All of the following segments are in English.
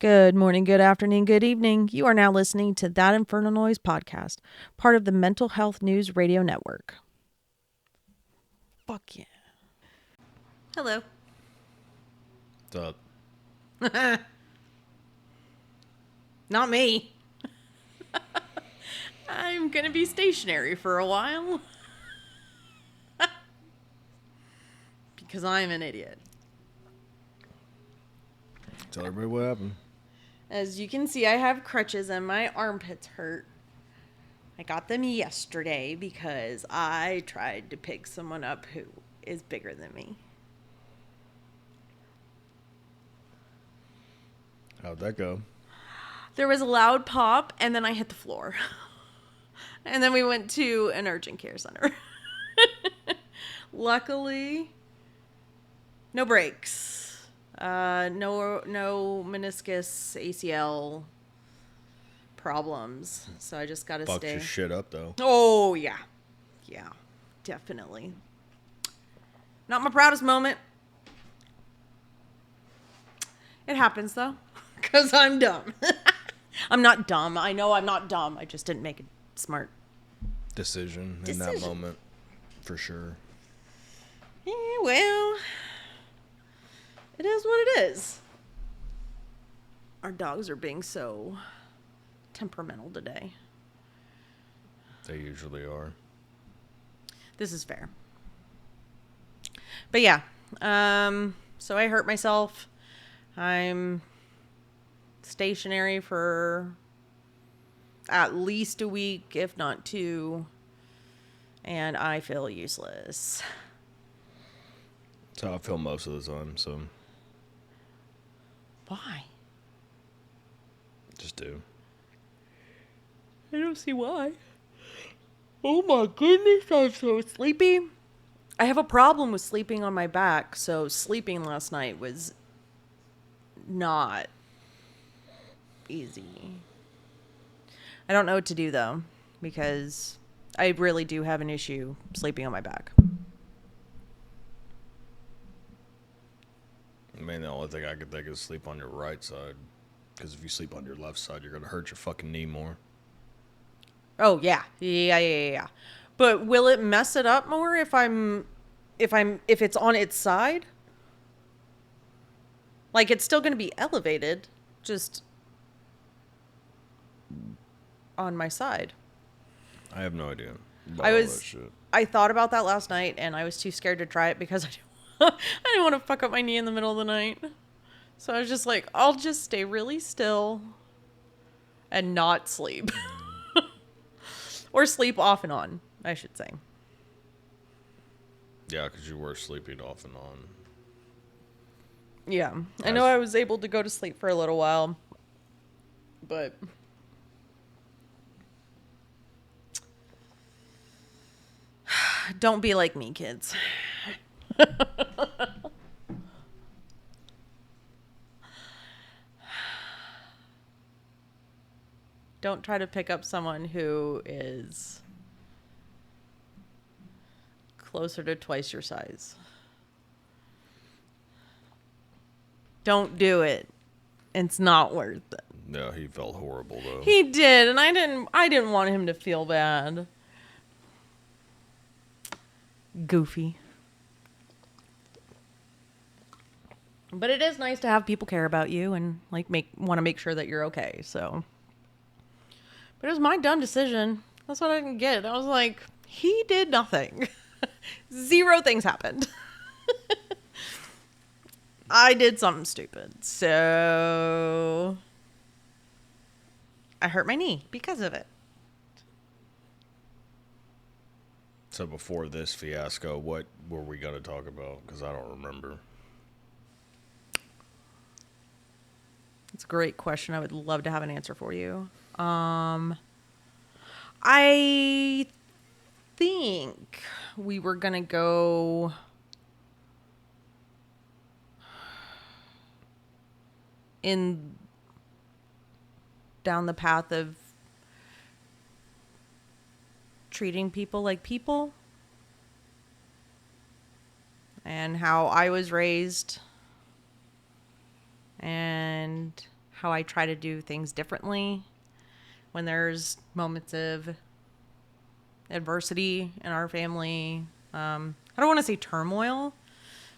Good morning, good afternoon, good evening. You are now listening to That Infernal Noise podcast, part of the Mental Health News Radio Network. Fuck yeah. Hello. What's up? Not me. I'm going to be stationary for a while. Because I'm an idiot. Tell everybody what happened. As you can see, I have crutches and my armpits hurt. I got them yesterday because I tried to pick someone up who is bigger than me. How'd that go? There was a loud pop, and then I hit the floor. And then we went to an urgent care center. Luckily, no breaks. No meniscus, ACL problems. So I just got to Fucked stay. your shit up, though. Oh, yeah. Yeah, definitely. Not my proudest moment. It happens, though. Because I'm dumb. I'm not dumb. I know I'm not dumb. I just didn't make a smart Decision in that moment. For sure. Yeah, well, it is what it is. Our dogs are being so temperamental today. They usually are. This is fair. But yeah, so I hurt myself. I'm stationary for at least a week, if not 2. And I feel useless. That's how I feel most of the time, so. Why? Just do. I don't see why. Oh my goodness, I'm so sleepy. I have a problem with sleeping on my back, so sleeping last night was not easy. I don't know what to do, though, because I really do have an issue sleeping on my back. I mean, the only thing I could think is sleep on your right side. Because if you sleep on your left side, you're going to hurt your fucking knee more. Oh, yeah. Yeah. But will it mess it up more if it's on its side? Like, it's still going to be elevated, just on my side. I have no idea about all that shit. I thought about that last night, and I was too scared to try it because I didn't want to fuck up my knee in the middle of the night. So I was just like, I'll just stay really still and not sleep. Or sleep off and on, I should say. Yeah, because you were sleeping off and on. Yeah. I know I was able to go to sleep for a little while, but don't be like me, kids. Don't try to pick up someone who is closer to twice your size. Don't do it. It's not worth it. Yeah, he felt horrible, though. He did, and I didn't want him to feel bad. Goofy. But it is nice to have people care about you and like want to make sure that you're okay. So, but it was my dumb decision. That's what I didn't get. I was like, he did nothing. 0 things happened. I did something stupid. So I hurt my knee because of it. So before this fiasco, what were we going to talk about? Because I don't remember. It's a great question. I would love to have an answer for you. I think we were going to go down the path of treating people like people and how I was raised and how I try to do things differently when there's moments of adversity in our family. I don't want to say turmoil,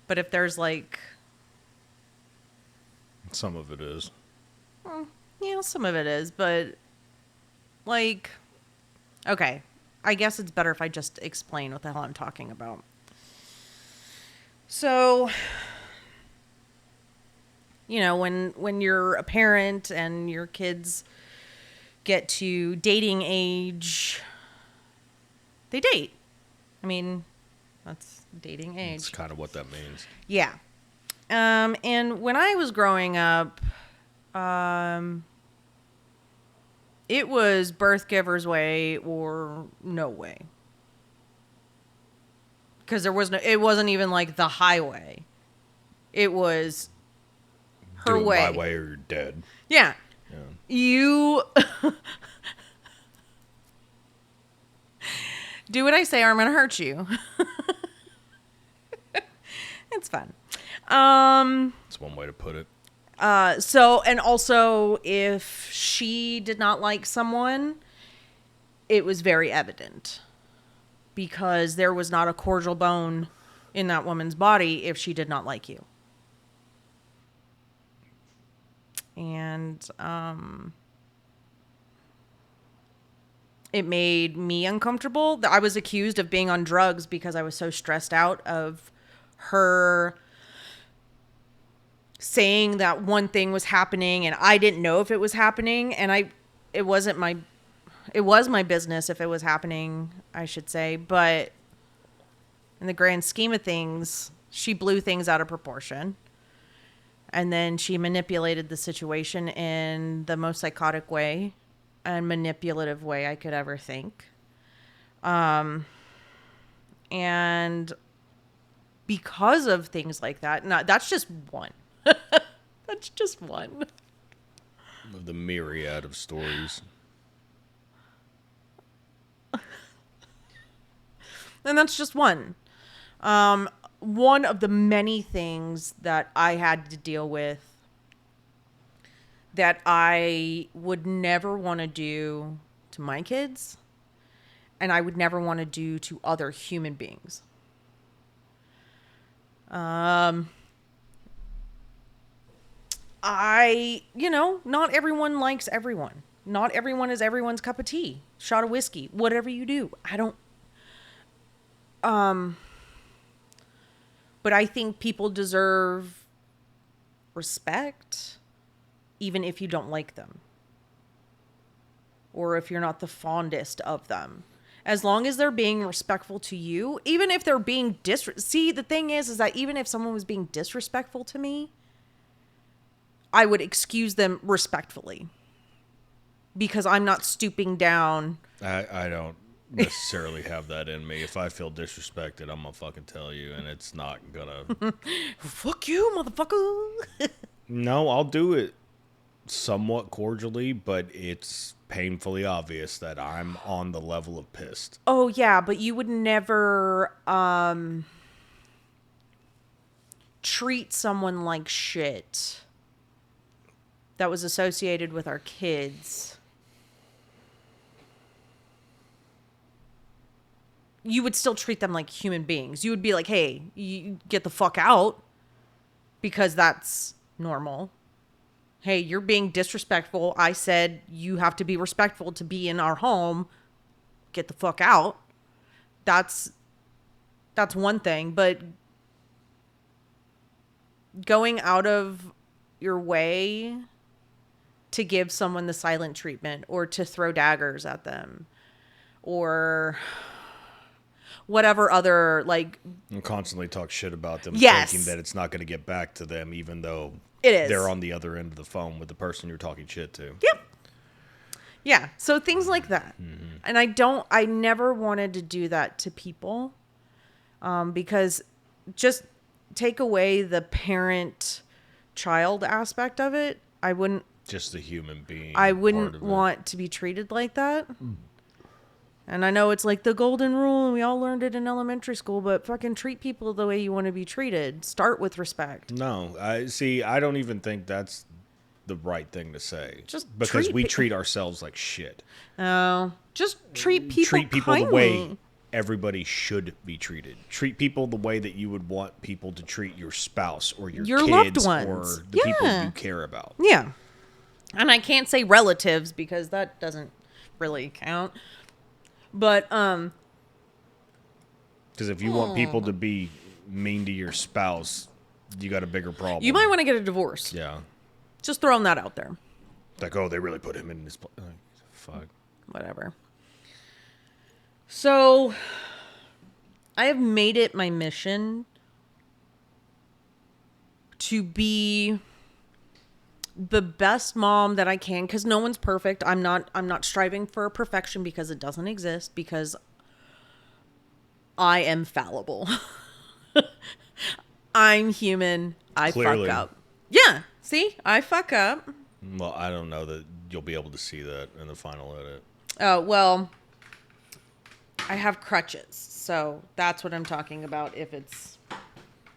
but if there's like, Some of it is. yeah, some of it is, but like, okay, I guess it's better if I just explain what the hell I'm talking about. So, you know, when you're a parent and your kids get to dating age, they date. I mean, that's dating It's age. kind of what that means. Yeah. And when I was growing up, it was birth giver's way or no way. Because there was no, it wasn't even like the highway. It was her Do it way. my way or you're dead. Yeah. Yeah. You do what I say or I'm going to hurt you. It's fun. That's one way to put it. So, and also if she did not like someone, it was very evident because there was not a cordial bone in that woman's body if she did not like you. And, it made me uncomfortable. I was accused of being on drugs because I was so stressed out of her saying that one thing was happening and I didn't know if it was happening, and it was my business if it was happening, I should say, but in the grand scheme of things, she blew things out of proportion. And then she manipulated the situation in the most psychotic way and manipulative way I could ever think. And because of things like that, that's just one. That's just one. Of the myriad of stories. And that's just one. One of the many things that I had to deal with that I would never want to do to my kids, and I would never want to do to other human beings. Not everyone likes everyone. Not everyone is everyone's cup of tea. Shot of whiskey, whatever you do. But I think people deserve respect, even if you don't like them. Or if you're not the fondest of them. As long as they're being respectful to you, even if they're being See, the thing is that even if someone was being disrespectful to me, I would excuse them respectfully. Because I'm not stooping down. I don't necessarily have that in me. If I feel disrespected, I'm gonna fucking tell you, and it's not gonna... Fuck you, motherfucker. No, I'll do it somewhat cordially, but it's painfully obvious that I'm on the level of pissed. Oh, yeah, but you would never treat someone like shit that was associated with our kids. You would still treat them like human beings. You would be like, hey, you get the fuck out, because that's normal. Hey, you're being disrespectful. I said you have to be respectful to be in our home. Get the fuck out. That's one thing, but going out of your way to give someone the silent treatment or to throw daggers at them or whatever other, like... And constantly talk shit about them, Yes. thinking that it's not going to get back to them, even though It is. they're on the other end of the phone with the person you're talking shit to. Yep. Yeah. So things like that. Mm-hmm. And I never wanted to do that to people, because just take away the parent-child aspect of it. I wouldn't... Just the human being. I wouldn't want to be treated like that. Mm. And I know it's like the golden rule and we all learned it in elementary school, but fucking treat people the way you want to be treated. Start with respect. No, I don't even think that's the right thing to say. Just because we treat treat ourselves like shit. Oh, just treat people Treat people kindly. the way everybody should be treated. Treat people the way that you would want people to treat your spouse or your loved kids ones. or the people you care about. Yeah. And I can't say relatives because that doesn't really count. But Because if you want people to be mean to your spouse, you got a bigger problem. you might want to get a divorce. Yeah. Just throwing that out there. Like, oh, they really put him in this place. Fuck. Whatever. So, I have made it my mission to be the best mom that I can, because no one's perfect. I'm not striving for perfection because it doesn't exist, because I am fallible. I'm human. I Clearly. fuck up. Yeah. See? I fuck up. Well, I don't know that you'll be able to see that in the final edit. Oh, well, I have crutches. So that's what I'm talking about if it's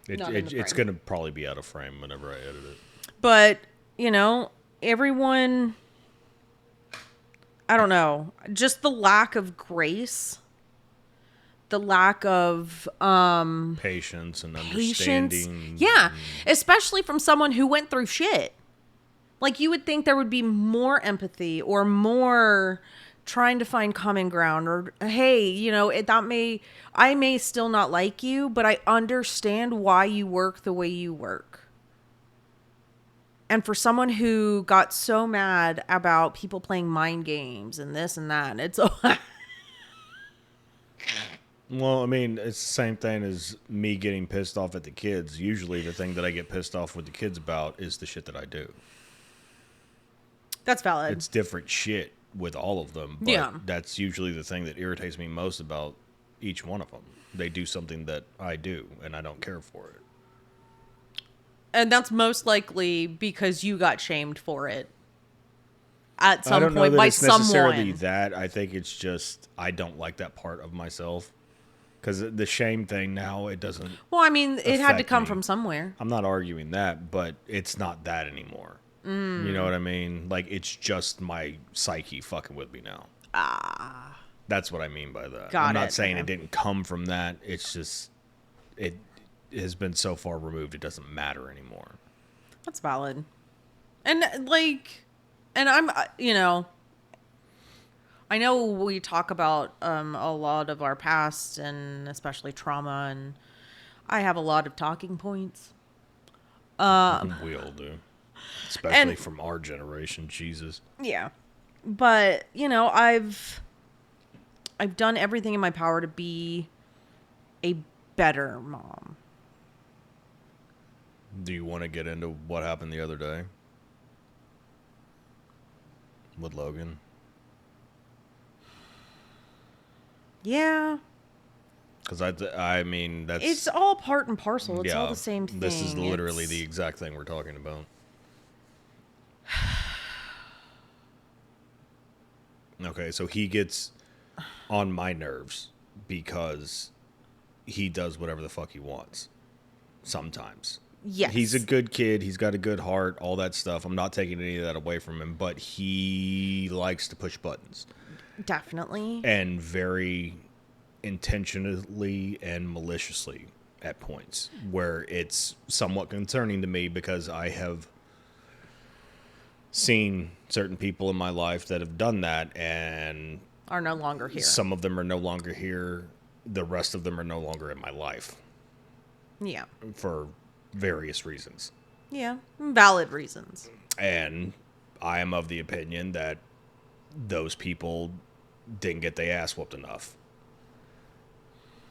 not in the It's frame. going to probably be out of frame whenever I edit it. But, everyone, I don't know, just the lack of grace, the lack of Patience and patience. understanding. Yeah, especially from someone who went through shit. Like, you would think there would be more empathy or more trying to find common ground, or hey, I may still not like you, but I understand why you work the way you work. And for someone who got so mad about people playing mind games and this and that, it's Well, I mean, it's the same thing as me getting pissed off at the kids. Usually the thing that I get pissed off with the kids about is the shit that I do. that's valid. It's different shit with all of them, but Yeah. that's usually the thing that irritates me most about each one of them. They do something that I do, and I don't care for it. And that's most likely because you got shamed for it at some I don't know point that by it's necessarily someone. that. I think it's just I don't like that part of myself. Because the shame thing now, it doesn't... Well, I mean, it had to affect come me. from somewhere. I'm not arguing that, but it's not that anymore. You know what I mean? Like, it's just my psyche fucking with me now. That's what I mean by that. Got I'm not it. saying Okay. it didn't come from that. It's just... It has been so far removed, it doesn't matter anymore. That's valid. And I'm, I know we talk about a lot of our past and especially trauma, and I have a lot of talking points. We all do. Especially And- from our generation. Jesus. Yeah. But, I've done everything in my power to be a better mom. Do you want to get into what happened the other day? With Logan? Yeah. Because I mean, that's... It's all part and parcel. It's all yeah, the same thing. This is literally It's- the exact thing we're talking about. Okay, so he gets on my nerves because he does whatever the fuck he wants. Sometimes. Yes. He's a good kid. He's got a good heart, all that stuff. I'm not taking any of that away from him, but he likes to push buttons. Definitely. And very intentionally and maliciously at points where it's somewhat concerning to me because I have seen certain people in my life that have done that, and Are no longer here. some of them are no longer here. The rest of them are no longer in my life Yeah. for various reasons. Yeah. Valid reasons. And I am of the opinion that those people didn't get their ass whooped enough.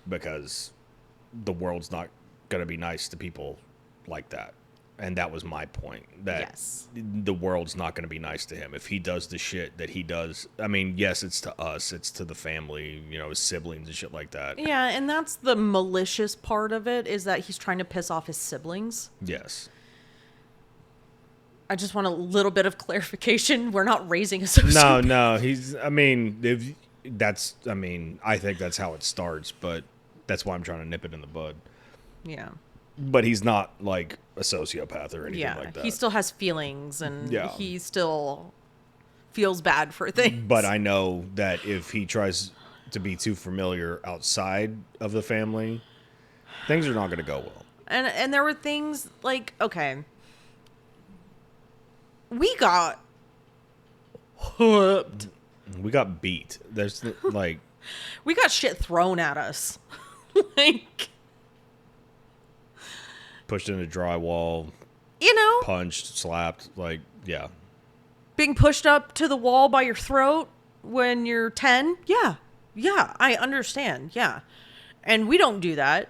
Because the world's not going to be nice to people like that. And that was my point. That Yes. the world's not going to be nice to him. If he does the shit that he does, I mean, yes, it's to us. It's to the family, his siblings and shit like that. Yeah, and that's the malicious part of it, is that he's trying to piss off his siblings. Yes. I just want a little bit of clarification. We're not raising a sociopath. No, I think that's how it starts, but that's why I'm trying to nip it in the bud. Yeah. but he's not like a sociopath or anything like that. He still has feelings, and Yeah. he still feels bad for things. But I know that if he tries to be too familiar outside of the family, things are not going to go well. And there were things like, okay, we got whooped. We got beat. There's like We got shit thrown at us. Like, pushed into drywall, you know, punched, slapped, like, yeah. being pushed up to the wall by your throat when you're 10. Yeah. Yeah, I understand. Yeah. And we don't do that.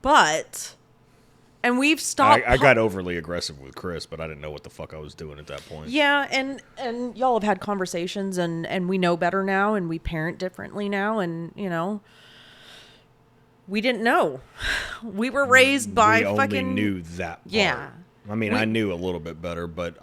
But, and we've stopped. I got overly aggressive with Chris, but I didn't know what the fuck I was doing at that point. Yeah, and y'all have had conversations, and we know better now, and we parent differently now, and, you know, we didn't know. We were raised by we fucking... only knew that part. Yeah. I mean, I knew a little bit better, but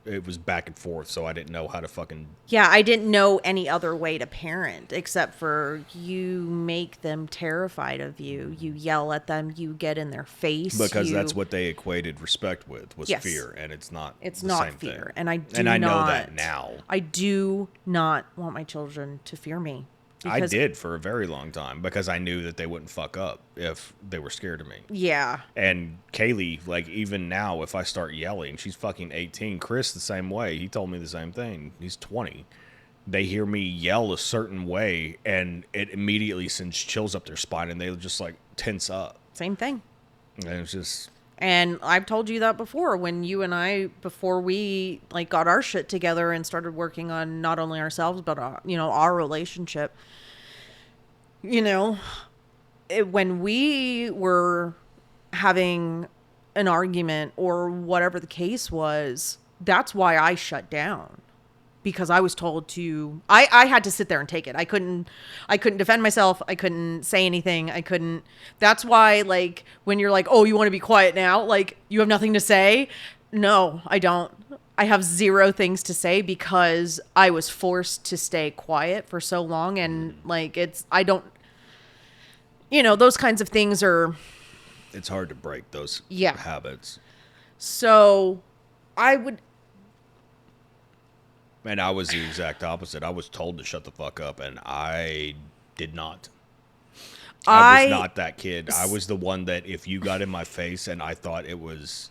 it was back and forth, so I didn't know how to fucking... Yeah, I didn't know any other way to parent, except for you make them terrified of you. You yell at them, you get in their face. Because that's what they equated respect with, was fear, and it's not It's the not same fear, thing. and I know that now. I do not want my children to fear me. I did for a very long time, because I knew that they wouldn't fuck up if they were scared of me. Yeah. And Kaylee, like, even now, if I start yelling, she's fucking 18. Chris, the same way. He told me the same thing. He's 20. They hear me yell a certain way, and it immediately sends chills up their spine, and they just, like, tense up. Same thing. And it's just... And I've told you that before, when you and I, before we, like, got our shit together and started working on not only ourselves, but, you know, our relationship. You know, when we were having an argument or whatever the case was, that's why I shut down. Because I was told to, I had to sit there and take it. I couldn't defend myself. I couldn't say anything. That's why, like, when you're like, oh, you want to be quiet now? Like, you have nothing to say? No, I don't. I have zero things to say because I was forced to stay quiet for so long. And, like, you know, those kinds of things are... It's hard to break those habits. So, And I was the exact opposite. I was told to shut the fuck up, and I did not. I was not that kid. I was the one that if you got in my face and I thought it was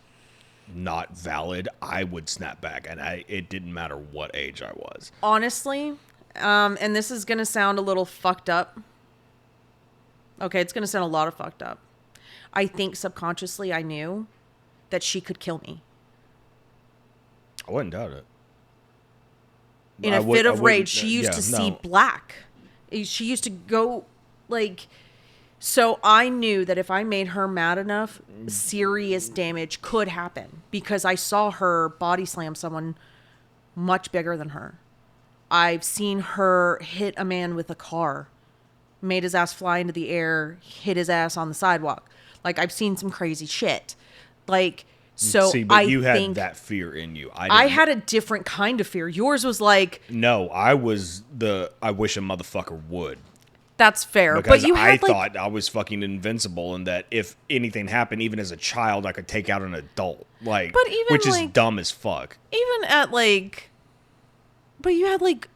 not valid, I would snap back, and it didn't matter what age I was. Honestly, and this is going to sound a little fucked up. Okay, it's going to sound a lot of fucked up. I think subconsciously I knew that she could kill me. I wouldn't doubt it. In a fit of rage, she used to see black. She used to go, like... So I knew that if I made her mad enough, serious damage could happen. Because I saw her body slam someone much bigger than her. I've seen her hit a man with a car. Made his ass fly into the air, hit his ass on the sidewalk. Like, I've seen some crazy shit. Like... So see, but you had that fear in you. I had a different kind of fear. Yours was like... No, I was I wish a motherfucker would. That's fair. Because but you had, I thought I was fucking invincible and that if anything happened, even as a child, I could take out an adult. Like, but even, which is dumb as fuck. Even at, like... But you had, like,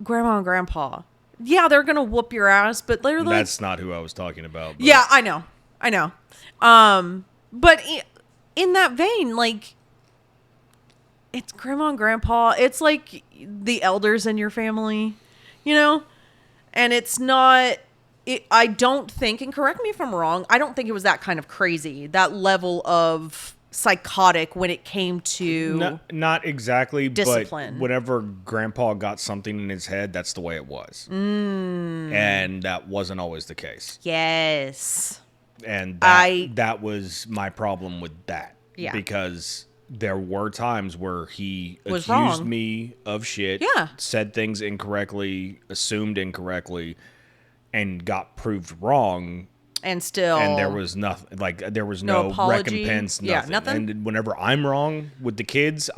grandma and grandpa. Yeah, they're going to whoop your ass, but they're like... That's not who I was talking about. But... Yeah, I know. But... In that vein, like, it's grandma and grandpa. It's like the elders in your family, you know? And it's not, I don't think, and correct me if I'm wrong, I don't think it was that kind of crazy, that level of psychotic when it came to not exactly discipline. But whenever grandpa got something in his head, that's the way it was. And that wasn't always the case. Yes. And that was my problem with that. Yeah. Because there were times where he was accused wrong. me of shit, said things incorrectly, assumed incorrectly, and got proved wrong. And still... And there was nothing, like, there was no apology. recompense, nothing. Yeah, nothing. And whenever I'm wrong with the kids,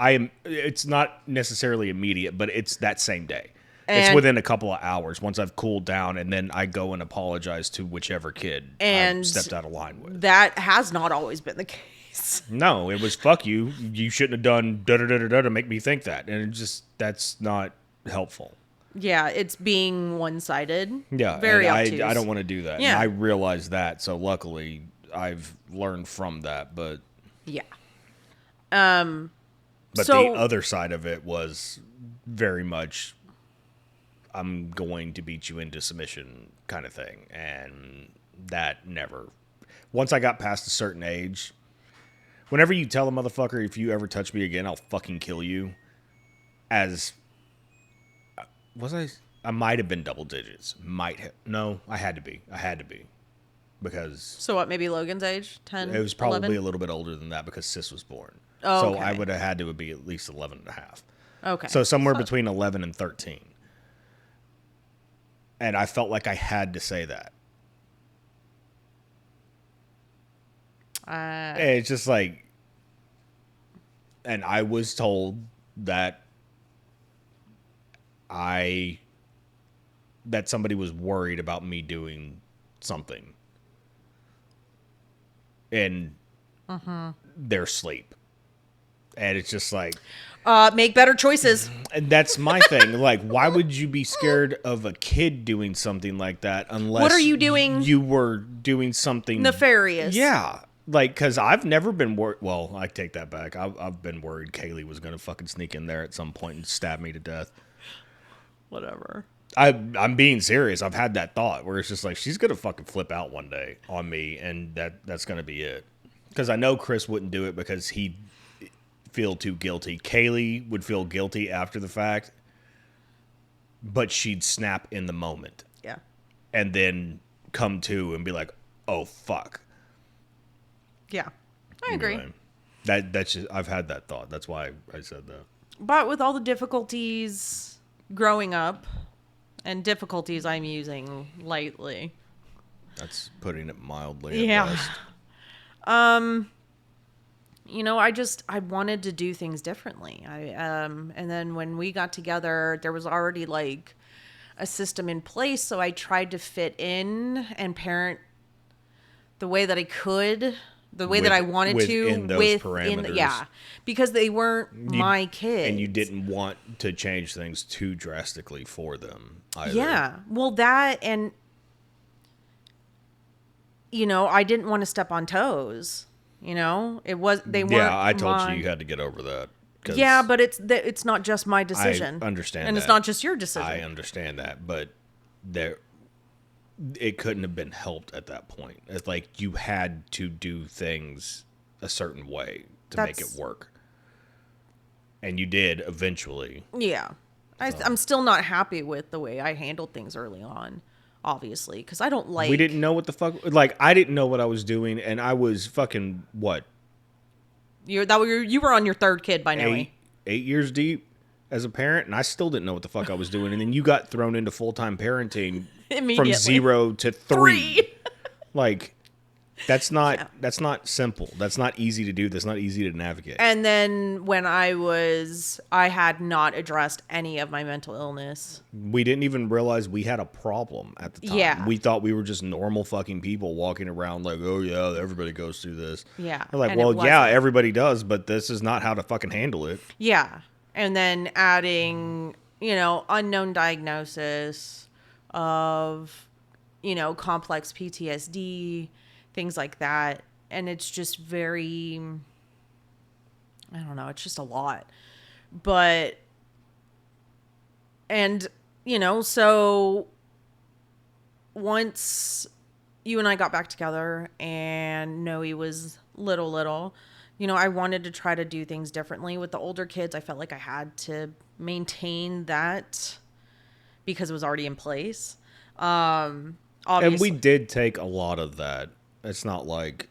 it's not necessarily immediate, but it's that same day. It's And within a couple of hours once I've cooled down, and then I go and apologize to whichever kid I and stepped out of line with. that has not always been the case. No, it was fuck you. You shouldn't have done da da da da da to make me think that, and it just that's not helpful. Yeah, it's being one-sided. Yeah, Very and obtuse. I don't want to do that. Yeah. And I realize that, so luckily I've learned from that. But Yeah. but So- the other side of it was very much I'm going to beat you into submission kind of thing, and that never. Once I got past a certain age, whenever you tell a motherfucker if you ever touch me again, I'll fucking kill you. As was I might have been double digits. Might have. No, I had to be. Because So what, maybe Logan's age? 10, it was probably 11? a little bit older than that because Sis was born. Oh, so okay. I would have had to be at least 11 and a half. Okay. So somewhere between 11 and 13. And I felt like I had to say that. It's just like, and I was told that that somebody was worried about me doing something in their sleep. And it's just like, make better choices. and that's my thing. Like, why would you be scared of a kid doing something like that unless What are you doing? You were doing something Nefarious. Yeah. Like, because I've never been worried. Well, I take that back. I've been worried Kaylee was going to fucking sneak in there at some point and stab me to death. Whatever. I'm being serious. I've had that thought where it's just like, she's going to fucking flip out one day on me, and that's going to be it. Because I know Chris wouldn't do it because he'd feel too guilty. Kaylee would feel guilty after the fact, but she'd snap in the moment. Yeah. And then come to and be like, oh, fuck. Yeah. I agree. Anyway, that's just, I've had that thought. That's why I said that. But with all the difficulties growing up, and difficulties I'm using lightly. That's putting it mildly. Yeah. At best. You know, I wanted to do things differently. And then when we got together, there was already like a system in place, so I tried to fit in and parent the way that I could, the way that I wanted to within those parameters. yeah, because they weren't my kids. And you didn't want to change things too drastically for them either. Yeah. Well, that, and you know, I didn't want to step on toes. You know, they weren't. Yeah, I told you had to get over that. Yeah, but it's not just my decision. I understand and that. it's not just your decision. I understand that, but it couldn't have been helped at that point. It's like you had to do things a certain way to make it work, and you did eventually. Yeah, I'm still not happy with the way I handled things early on. Obviously, because I don't like. We didn't know what the fuck. Like, I didn't know what I was doing, and I was fucking what? You were on your third kid by now. 8 years deep as a parent, and I still didn't know what the fuck I was doing. And then you got thrown into full-time parenting from 0 to 3. Like, that's not simple. That's not easy to do. That's not easy to navigate. And then when I had not addressed any of my mental illness. We didn't even realize we had a problem at the time. Yeah. We thought we were just normal fucking people walking around like, oh yeah, everybody goes through this. Yeah. We're like, and well, yeah, everybody does, but this is not how to fucking handle it. Yeah. And then adding, you know, unknown diagnosis of, you know, complex PTSD, things like that. And it's just very, I don't know, it's just a lot. But, and, you know, so once you and I got back together and Noe was little, you know, I wanted to try to do things differently with the older kids. I felt like I had to maintain that because it was already in place. Obviously. And we did take a lot of that. It's not like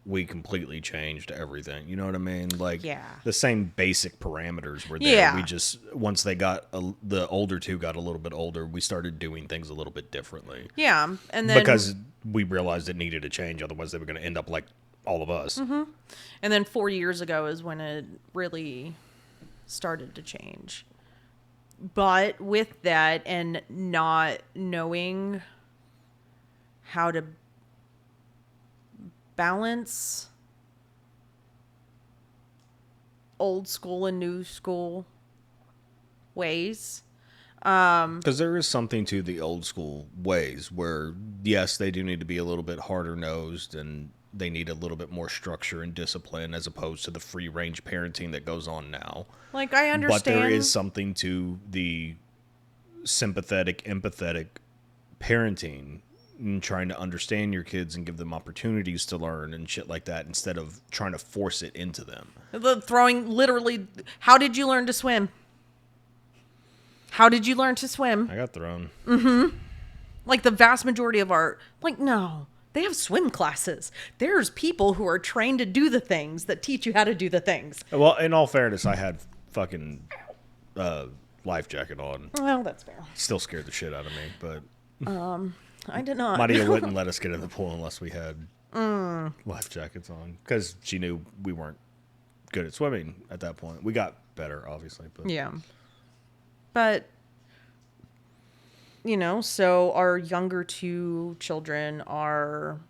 we completely changed everything. You know what I mean? Like, the same basic parameters were there. Yeah. We just, once they got, the older two got a little bit older, we started doing things a little bit differently. Yeah. And then, because we realized it needed to change. Otherwise, they were going to end up like all of us. Mm-hmm. And then 4 years ago is when it really started to change. But with that and not knowing how to balance old school and new school ways. Because there is something to the old school ways where, yes, they do need to be a little bit harder nosed and they need a little bit more structure and discipline as opposed to the free range parenting that goes on now. Like, I understand. But there is something to the sympathetic, empathetic parenting and trying to understand your kids and give them opportunities to learn and shit like that instead of trying to force it into them. Throwing literally, how did you learn to swim? How did you learn to swim? I got thrown. Like the vast majority of our, like, no, they have swim classes. There's people who are trained to do the things that teach you how to do the things. Well, in all fairness, I had fucking life jacket on. Well, that's fair. Still scared the shit out of me, but I did not. Maria wouldn't let us get in the pool unless we had life jackets on because she knew we weren't good at swimming at that point. We got better, obviously, but Yeah. But, so our younger two children are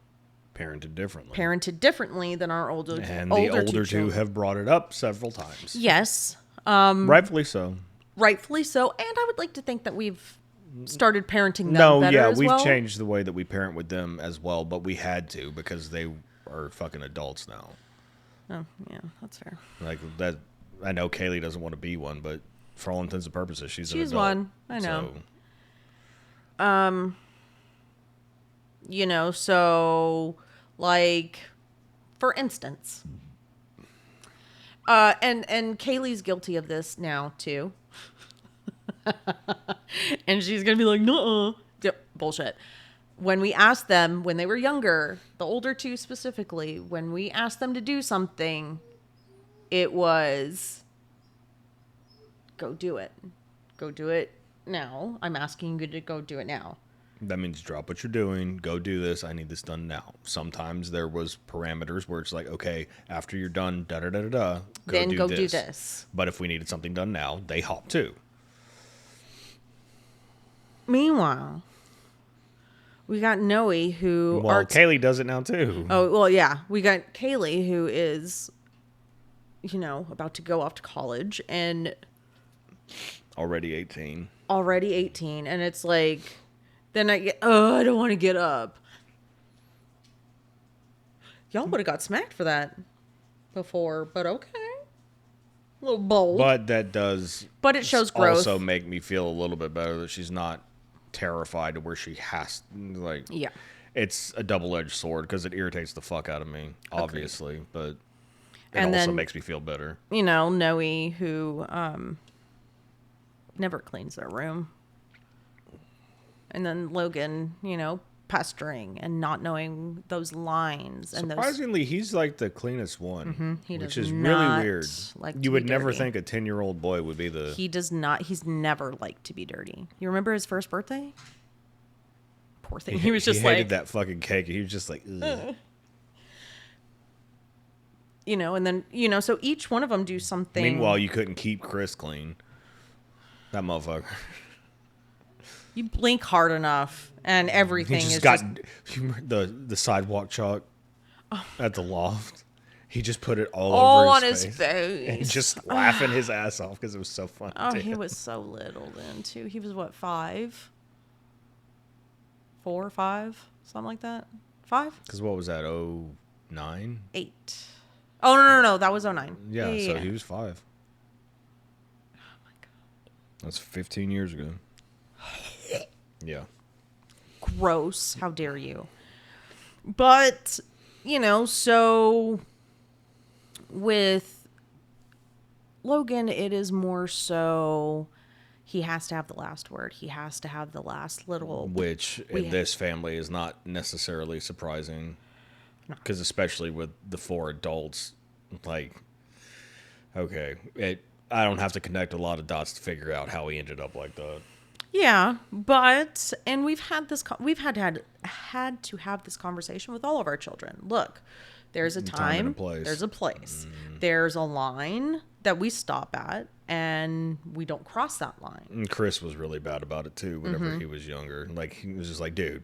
parented differently than our older and older the older two children. have brought it up several times. Yes. Rightfully so. Rightfully so. And I would like to think that we've started parenting them better as we've well. changed the way that we parent with them as well, but we had to because they are fucking adults now. Oh, yeah, that's fair. Like that, I know Kaylee doesn't want to be one, but for all intents and purposes, she's an adult. One. I know. So, like, for instance, and Kaylee's guilty of this now too. And she's gonna be like, nuh-uh. Bullshit. When we asked them when they were younger, the older two specifically, when we asked them to do something, it was, go do it. Go do it now. I'm asking you to go do it now. That means drop what you're doing, go do this, I need this done now. Sometimes there was parameters where it's like, okay, after you're done, da-da-da-da-da, Then go do this. But if we needed something done now, they hop too. Meanwhile, we got Noe who... Well, Kaylee does it now too. Oh, well, yeah. We got Kaylee who is, about to go off to college and... Already 18. And it's like... Then I don't want to get up. Y'all would have got smacked for that before, but okay. A little bold. But that does... But it shows growth. Also make me feel a little bit better that she's not terrified to where she has... Like, yeah. It's a double-edged sword because it irritates the fuck out of me, obviously. Agreed. But it and also then, makes me feel better. Noe who never cleans their room. And then Logan, pestering and not knowing those lines. And Surprisingly, he's like the cleanest one, which is not really weird. like you would never dirty. think a 10-year-old boy would be the... He does not. He's never liked to be dirty. You remember his first birthday? Poor thing. He was just he hated that fucking cake. He was just like, ugh. And then, so each one of them do something. Meanwhile, you couldn't keep Chris clean. That motherfucker. You blink hard enough, and everything He is just got just... the sidewalk chalk at the loft. He just put it all over on his his face. And just laughing his ass off because it was so funny. Oh, he was so little then, too. He was, what, 5? 4, 5? Something like that? 5? Because what was that, 09? 8. Oh, no. That was 09. Yeah, Yeah. so he was 5. Oh, my God. That's 15 years ago. Yeah. Gross. How dare you? But, so with Logan, it is more so he has to have the last word. He has to have the last little... Which in this family is not necessarily surprising. Because especially with the 4 adults, like, okay, I don't have to connect a lot of dots to figure out how he ended up like that. Yeah, but we've had to have this conversation with all of our children. Look, there's a time, and a place. there's a place, there's a line that we stop at, and we don't cross that line. And Chris was really bad about it too whenever he was younger. Like, he was just like, dude,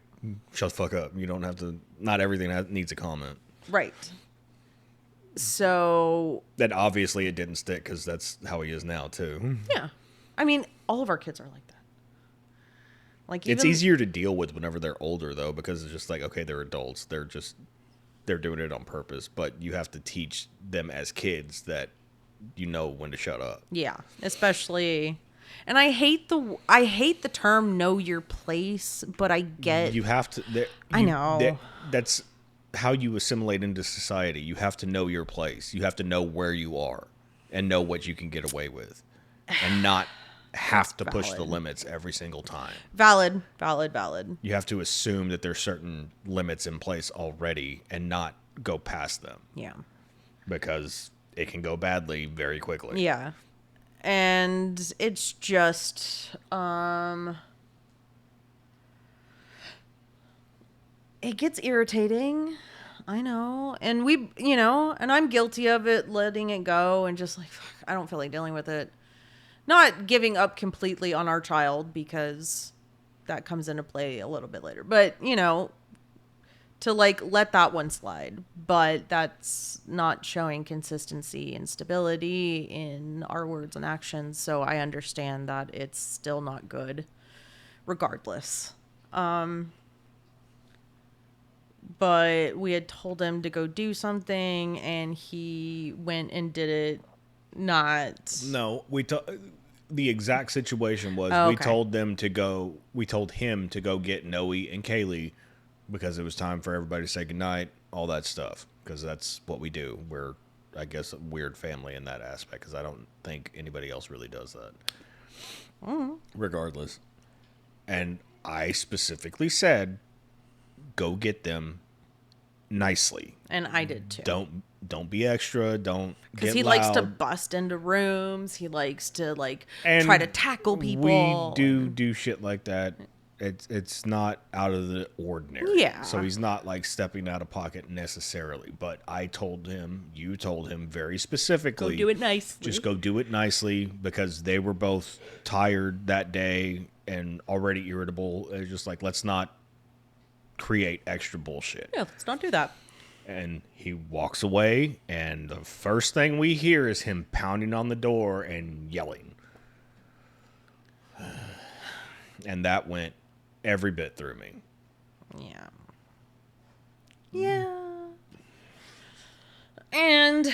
shut the fuck up. You don't have to, not everything needs a comment. Right. So. That obviously it didn't stick because that's how he is now too. Yeah. I mean, all of our kids are like that. Like, even, it's easier to deal with whenever they're older though, because it's just like, okay, they're adults. They're doing it on purpose, but you have to teach them as kids that you know when to shut up. Yeah, especially, and I hate the term "know your place," but I get You have to. I know. That's how you assimilate into society. You have to know your place. You have to know where you are and know what you can get away with, and not have to push the limits every single time. Valid. You have to assume that there's certain limits in place already and not go past them. Yeah. Because it can go badly very quickly. Yeah. And it's just it gets irritating. I know. And and I'm guilty of it, letting it go and just like, fuck, I don't feel like dealing with it. Not giving up completely on our child, because that comes into play a little bit later. But, to like let that one slide. But that's not showing consistency and stability in our words and actions. So I understand that it's still not good regardless. But we had told him to go do something and he went and did it. No, the exact situation was Oh, we okay. told him to go get Noe and Kaylee because it was time for everybody to say goodnight, all that stuff, because that's what we do. We're, I guess, a weird family in that aspect, because I don't think anybody else really does that. Regardless. And I specifically said, go get them nicely. And I did too. Don't be extra. Don't Because get he loud. likes to bust into rooms. He likes to try to tackle people. We do shit like that. It's not out of the ordinary. Yeah. So he's not like stepping out of pocket necessarily. But you told him very specifically. Go do it nicely. Just go do it nicely, because they were both tired that day and already irritable. It's just like, let's not create extra bullshit. Yeah, let's not do that. And he walks away, and the first thing we hear is him pounding on the door and yelling. And that went every bit through me. Yeah. Yeah. And,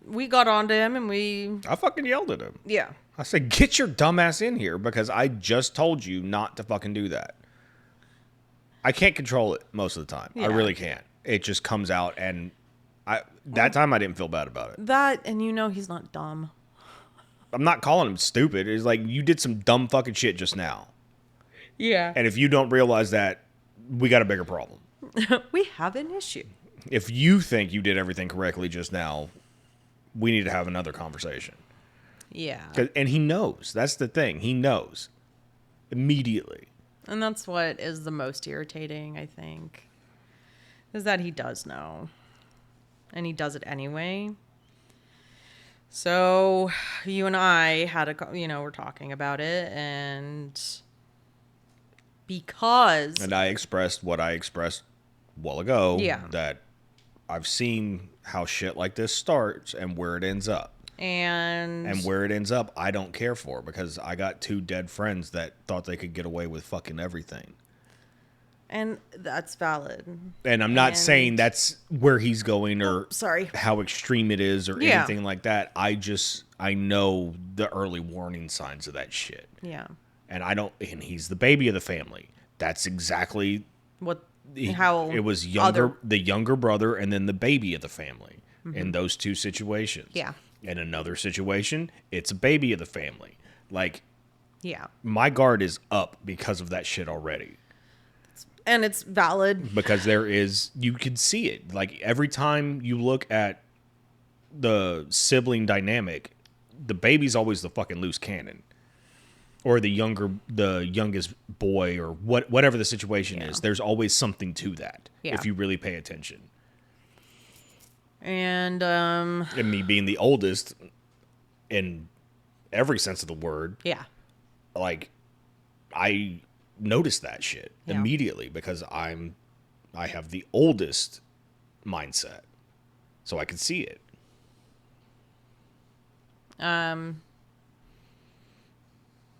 we got onto him and I fucking yelled at him. yeah. I said, get your dumb ass in here, because I just told you not to fucking do that. I can't control it most of the time. Yeah. I really can't. It just comes out, and that time I didn't feel bad about it. That, and he's not dumb. I'm not calling him stupid. It's like, you did some dumb fucking shit just now. Yeah. And if you don't realize that, we got a bigger problem. We have an issue. If you think you did everything correctly just now, we need to have another conversation. Yeah. And he knows. That's the thing. He knows immediately. And that's what is the most irritating, I think, is that he does know. And he does it anyway. So you and I had we're talking about it, and because... And I expressed what I expressed a while ago. Yeah. That I've seen how shit like this starts and where it ends up. And where it ends up, I don't care for, because I got two dead friends that thought they could get away with fucking everything. And that's valid. And I'm not saying that's where he's going or sorry, how extreme it is or anything like that. I know the early warning signs of that shit. Yeah. And and he's the baby of the family. That's exactly how it was the younger brother and then the baby of the family in those two situations. Yeah. In another situation, it's a baby of the family. Like, yeah. My guard is up because of that shit already. And it's valid. Because you can see it. Like, every time you look at the sibling dynamic, the baby's always the fucking loose cannon. Or the youngest boy, or whatever the situation is. There's always something to that. Yeah. If you really pay attention. And me being the oldest, in every sense of the word. Yeah. Like, I noticed that shit Yeah. immediately because I have the oldest mindset, so I can see it.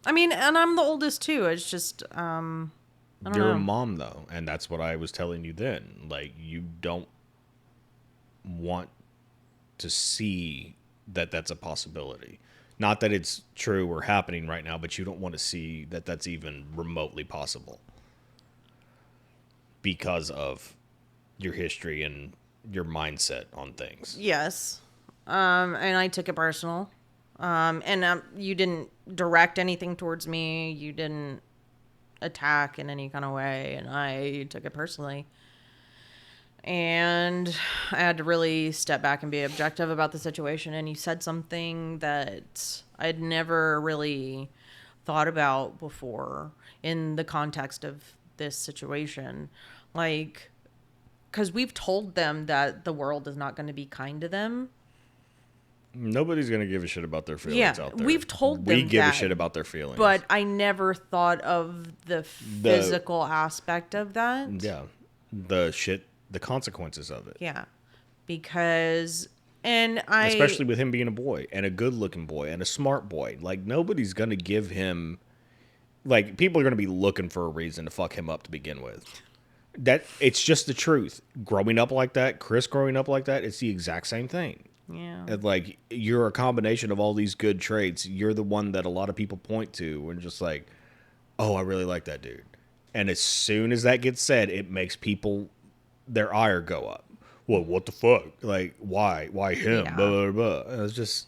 I mean, and I'm the oldest too. It's just, I don't You're a know. mom though, and that's what I was telling you then. Like, you don't want to see that that's a possibility. Not that it's true or happening right now, but you don't want to see that that's even remotely possible because of your history and your mindset on things. Yes. And I took it personal. And you didn't direct anything towards me. You didn't attack in any kind of way, and I took it personally. And I had to really step back and be objective about the situation. And you said something that I'd never really thought about before in the context of this situation. Like, because we've told them that the world is not going to be kind to them. Nobody's gonna give a shit about their feelings Yeah, out there. we've told We them give a that, shit about their feelings. but I never thought of the physical aspect of that. Yeah, the consequences of it. Yeah, because Especially with him being a boy and a good-looking boy and a smart boy. Like, nobody's gonna give him. Like, people are gonna be looking for a reason to fuck him up to begin with. That it's just the truth. Growing up like that, Chris growing up like that, it's the exact same thing. yeah, And, like, you're a combination of all these good traits. You're the one that a lot of people point to and just like, oh, I really like that dude. And as soon as that gets said, it makes people their ire go up. Well, what the fuck? Like, why? Why him? Yeah. Blah, blah, blah. And it's just,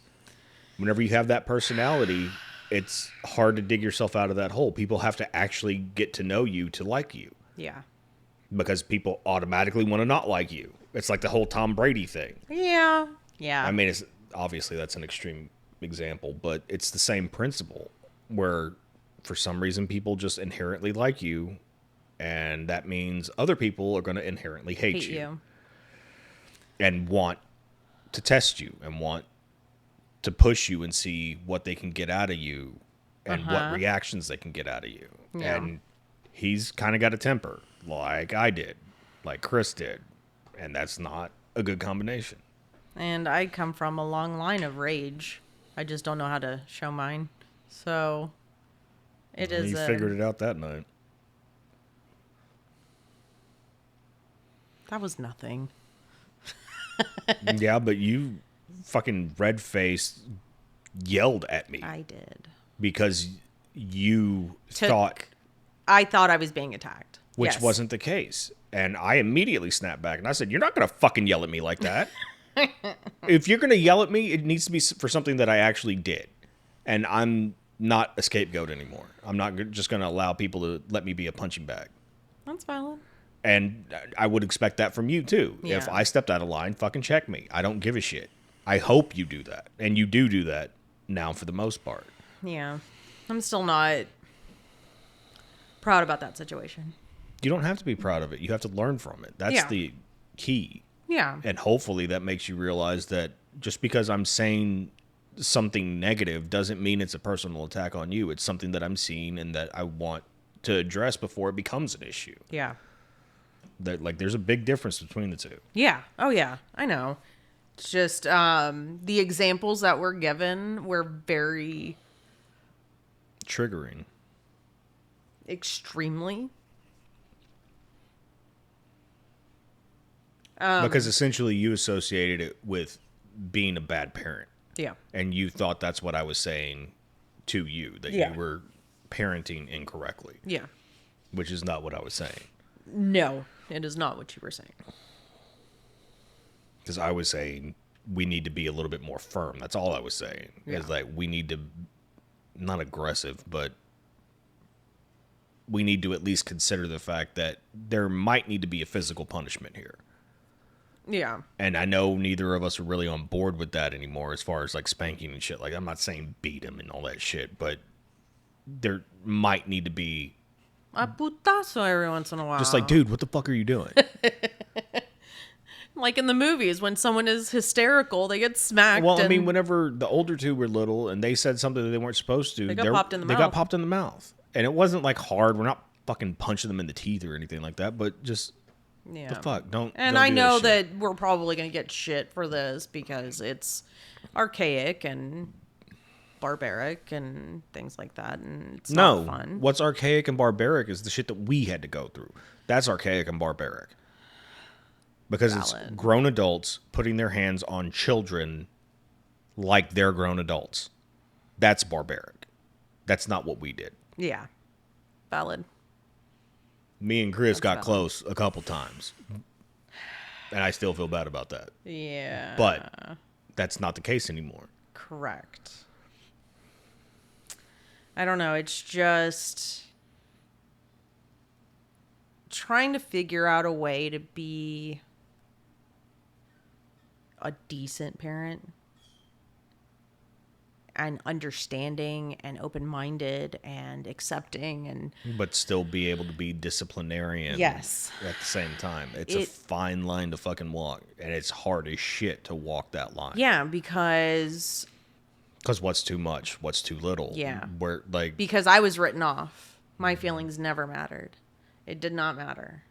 whenever you have that personality, it's hard to dig yourself out of that hole. People have to actually get to know you to like you yeah, because people automatically want to not like you. It's like the whole Tom Brady thing. yeah, yeah. I mean, it's obviously that's an extreme example, but it's the same principle where for some reason people just inherently like you, and that means other people are going to inherently hate you and want to test you and want to push you and see what they can get out of you and what reactions they can get out of you. Yeah. And he's kind of got a temper like I did, like Chris did, and that's not a good combination. And I come from a long line of rage. I just don't know how to show mine. So it is. You figured it out that night. That was nothing. Yeah, but you fucking red-faced yelled at me I did. because you thought, I thought I was being attacked. which Yes. wasn't the case. And I immediately snapped back and I said, you're not going to fucking yell at me like that. If you're going to yell at me, it needs to be for something that I actually did. And I'm not a scapegoat anymore. I'm not just going to allow people to let me be a punching bag. That's valid. And I would expect that from you, too. Yeah. If I stepped out of line, fucking check me. I don't give a shit. I hope you do that. And you do that now for the most part. Yeah. I'm still not proud about that situation. You don't have to be proud of it. You have to learn from it. That's Yeah. the key. Yeah. And hopefully that makes you realize that just because I'm saying something negative doesn't mean it's a personal attack on you. It's something that I'm seeing and that I want to address before it becomes an issue. Yeah. That, like, there's a big difference between the two. Yeah. Oh, yeah. I know. It's just the examples that were given were very Triggering. extremely. Because essentially you associated it with being a bad parent. Yeah. And you thought that's what I was saying to you, that Yeah. you were parenting incorrectly, Yeah. which is not what I was saying. No, it is not what you were saying. Because I was saying we need to be a little bit more firm. That's all I was saying. Yeah. Is like we need to, not aggressive, but we need to at least consider the fact that there might need to be a physical punishment here. Yeah. And I know neither of us are really on board with that anymore as far as like spanking and shit. Like, I'm not saying beat him and all that shit, but there might need to be A putazo every once in a while. just like, dude, what the fuck are you doing? Like in the movies, when someone is hysterical, they get smacked. Well, I mean, whenever the older two were little and they said something that they weren't supposed to, They got popped in the they mouth. got popped in the mouth. And it wasn't like hard. We're not fucking punching them in the teeth or anything like that, but just yeah. the fuck, don't. And don't I do know shit. that we're probably going to get shit for this because it's archaic and barbaric and things like that, and it's not fun. What's archaic and barbaric is the shit that we had to go through. That's archaic and barbaric. Because Valid. it's grown adults putting their hands on children like they're grown adults. That's barbaric. That's not what we did. Yeah. Valid. Me and Chris got valid. close a couple times. And I still feel bad about that. Yeah. But that's not the case anymore. Correct. I don't know. It's just trying to figure out a way to be a decent parent and understanding and open-minded and accepting and But still be able to be disciplinarian. Yes. At the same time. It's a fine line to fucking walk. And it's hard as shit to walk that line. yeah, because What's too much? What's too little? Yeah. Where, like, because I was written off. My feelings never mattered. It did not matter.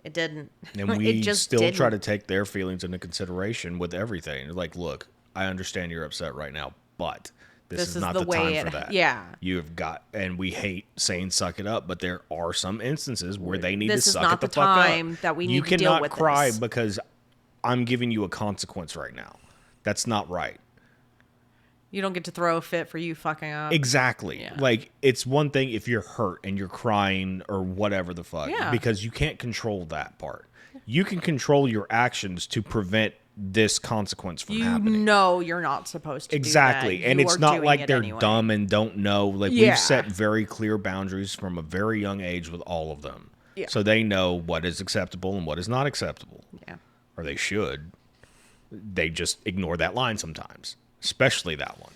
It didn't. and we it just still didn't. try to take their feelings into consideration with everything. Like, look, I understand you're upset right now, but this is not the time for that. Yeah. You've got, and we hate saying suck it up, but there are some instances where they need This to is suck not it the the fuck time up. that we You need to deal cannot with cry this. because I'm giving you a consequence right now. That's not right. You don't get to throw a fit for you fucking up. Exactly. Yeah. Like, it's one thing if you're hurt and you're crying or whatever the fuck. Yeah. Because you can't control that part. You can control your actions to prevent this consequence from happening. You know you're not supposed to Exactly. do that. And You it's are not doing like it they're anyway. dumb and don't know. Like, Yeah. we've set very clear boundaries from a very young age with all of them. Yeah. So they know what is acceptable and what is not acceptable. Yeah. Or they should. They just ignore that line sometimes. Especially that one.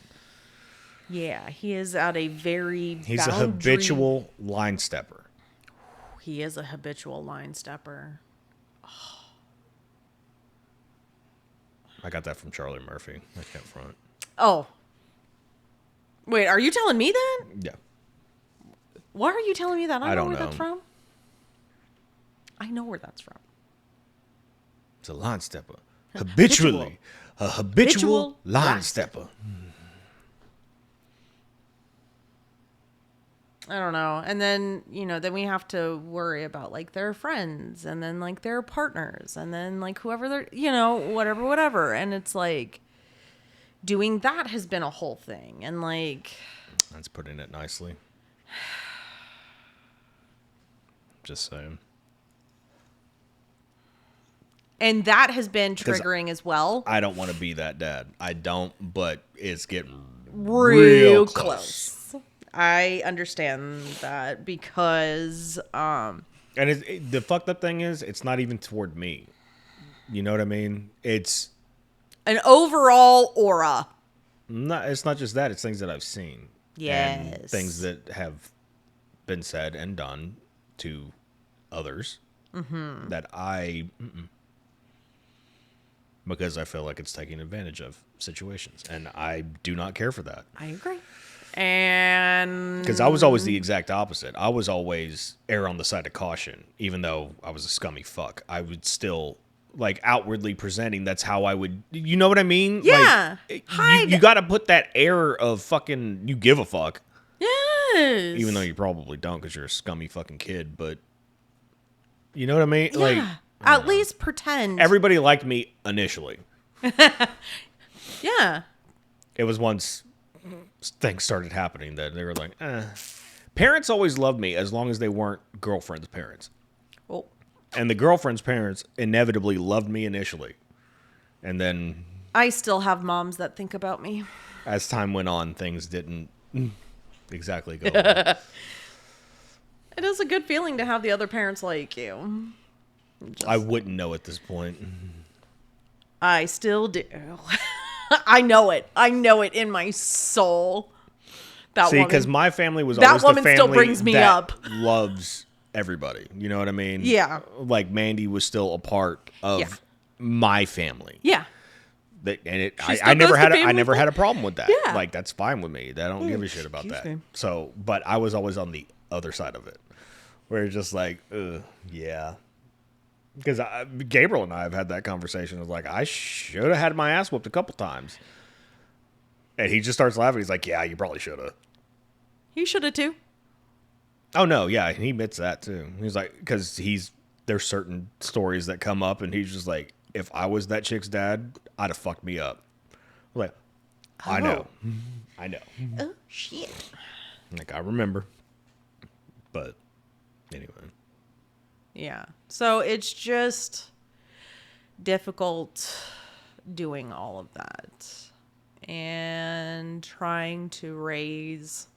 Yeah, he is at a very He's a habitual line stepper. He is a habitual line stepper. I got that from Charlie Murphy. I can't front. Oh. Wait, are you telling me that? Yeah. Why are you telling me that? I I know don't where know. that's from. I know where that's from. It's a line stepper. Habitually. A habitual line line stepper. I don't know. And then, then we have to worry about like their friends and then like their partners and then like whoever they're, whatever. And it's like doing that has been a whole thing. And like, That's putting it nicely. Just saying. and that has been triggering as well. I don't want to be that dad. I don't, but it's getting Real close. I understand that because, And the fucked up thing is, it's not even toward me. You know what I mean? It's an overall aura. it's not just that. It's things that I've seen. And Yes. things that have been said and done to others that because I feel like it's taking advantage of situations. And I do not care for that. I agree. And Because I was always the exact opposite. I was always err on the side of caution. Even though I was a scummy fuck, I would still, like, outwardly presenting, that's how I would, you know what I mean? Yeah. Like, Hide. you got to put that air of fucking, you give a fuck. Yes. Even though you probably don't because you're a scummy fucking kid. But, you know what I mean? yeah. Like, At least pretend. everybody liked me initially. Yeah. It was once things started happening that they were like, Parents always loved me as long as they weren't girlfriends' parents. Well, And the girlfriend's parents inevitably loved me initially. And then I still have moms that think about me. as time went on, things didn't exactly go well. It is a good feeling to have the other parents like you. I wouldn't know at this point. I still do. I know it. I know it in my soul. That See, woman. because my family was That always the woman family still brings me that up. loves everybody. You know what I mean? Yeah. Like Mandy was still a part of Yeah. my family. Yeah. I never had a problem with that. Yeah. Like, that's fine with me. I don't give a shit about Excuse that. me. So, but I was always on the other side of it, where it's just like, yeah. Because Gabriel and I have had that conversation. It was like, I should have had my ass whooped a couple times. And he just starts laughing. He's like, yeah, you probably should have. He should have too. Oh, no, yeah. He admits that, too. He's like, because there's certain stories that come up, and he's just like, if I was that chick's dad, I'd have fucked me up. I'm like, I know. I know. Oh, shit. Like, I remember. But, anyway. Yeah. So it's just difficult doing all of that and trying to raise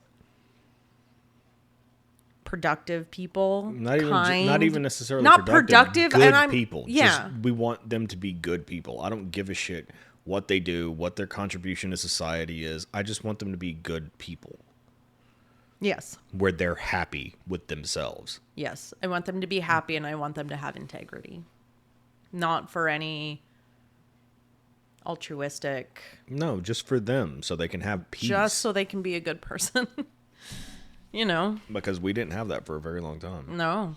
productive people. Not even necessarily not productive, good and I'm people. Yeah. Just, we want them to be good people. I don't give a shit what they do, what their contribution to society is. I just want them to be good people. Yes. Where they're happy with themselves. Yes. I want them to be happy, and I want them to have integrity. Not for any altruistic. No, just for them, so they can have peace. Just so they can be a good person. You know? Because we didn't have that for a very long time. No.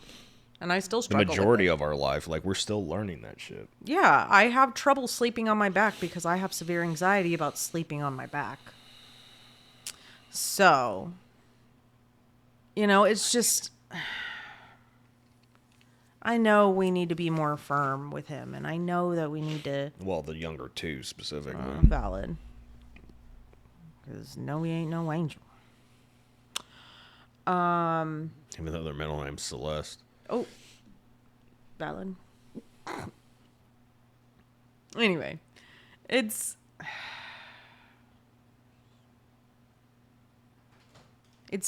And I still The struggle with majority it. of our life, like, we're still learning that shit. Yeah, I have trouble sleeping on my back because I have severe anxiety about sleeping on my back. So, you know, it's just, I know we need to be more firm with him, and I know that we need to. Well, the younger two specifically. Valid. Because no, he ain't no angel. Even though their middle name's Celeste. Oh, valid. Anyway, it's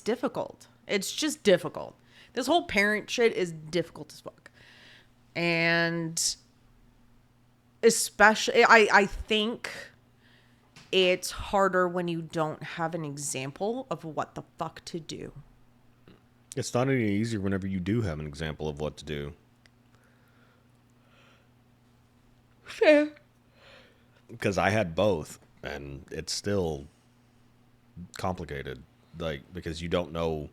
difficult. It's just difficult. This whole parent shit is difficult as fuck. And especially, I think it's harder when you don't have an example of what the fuck to do. It's not any easier whenever you do have an example of what to do. Sure. Because I had both, and it's still complicated. Like, because you don't know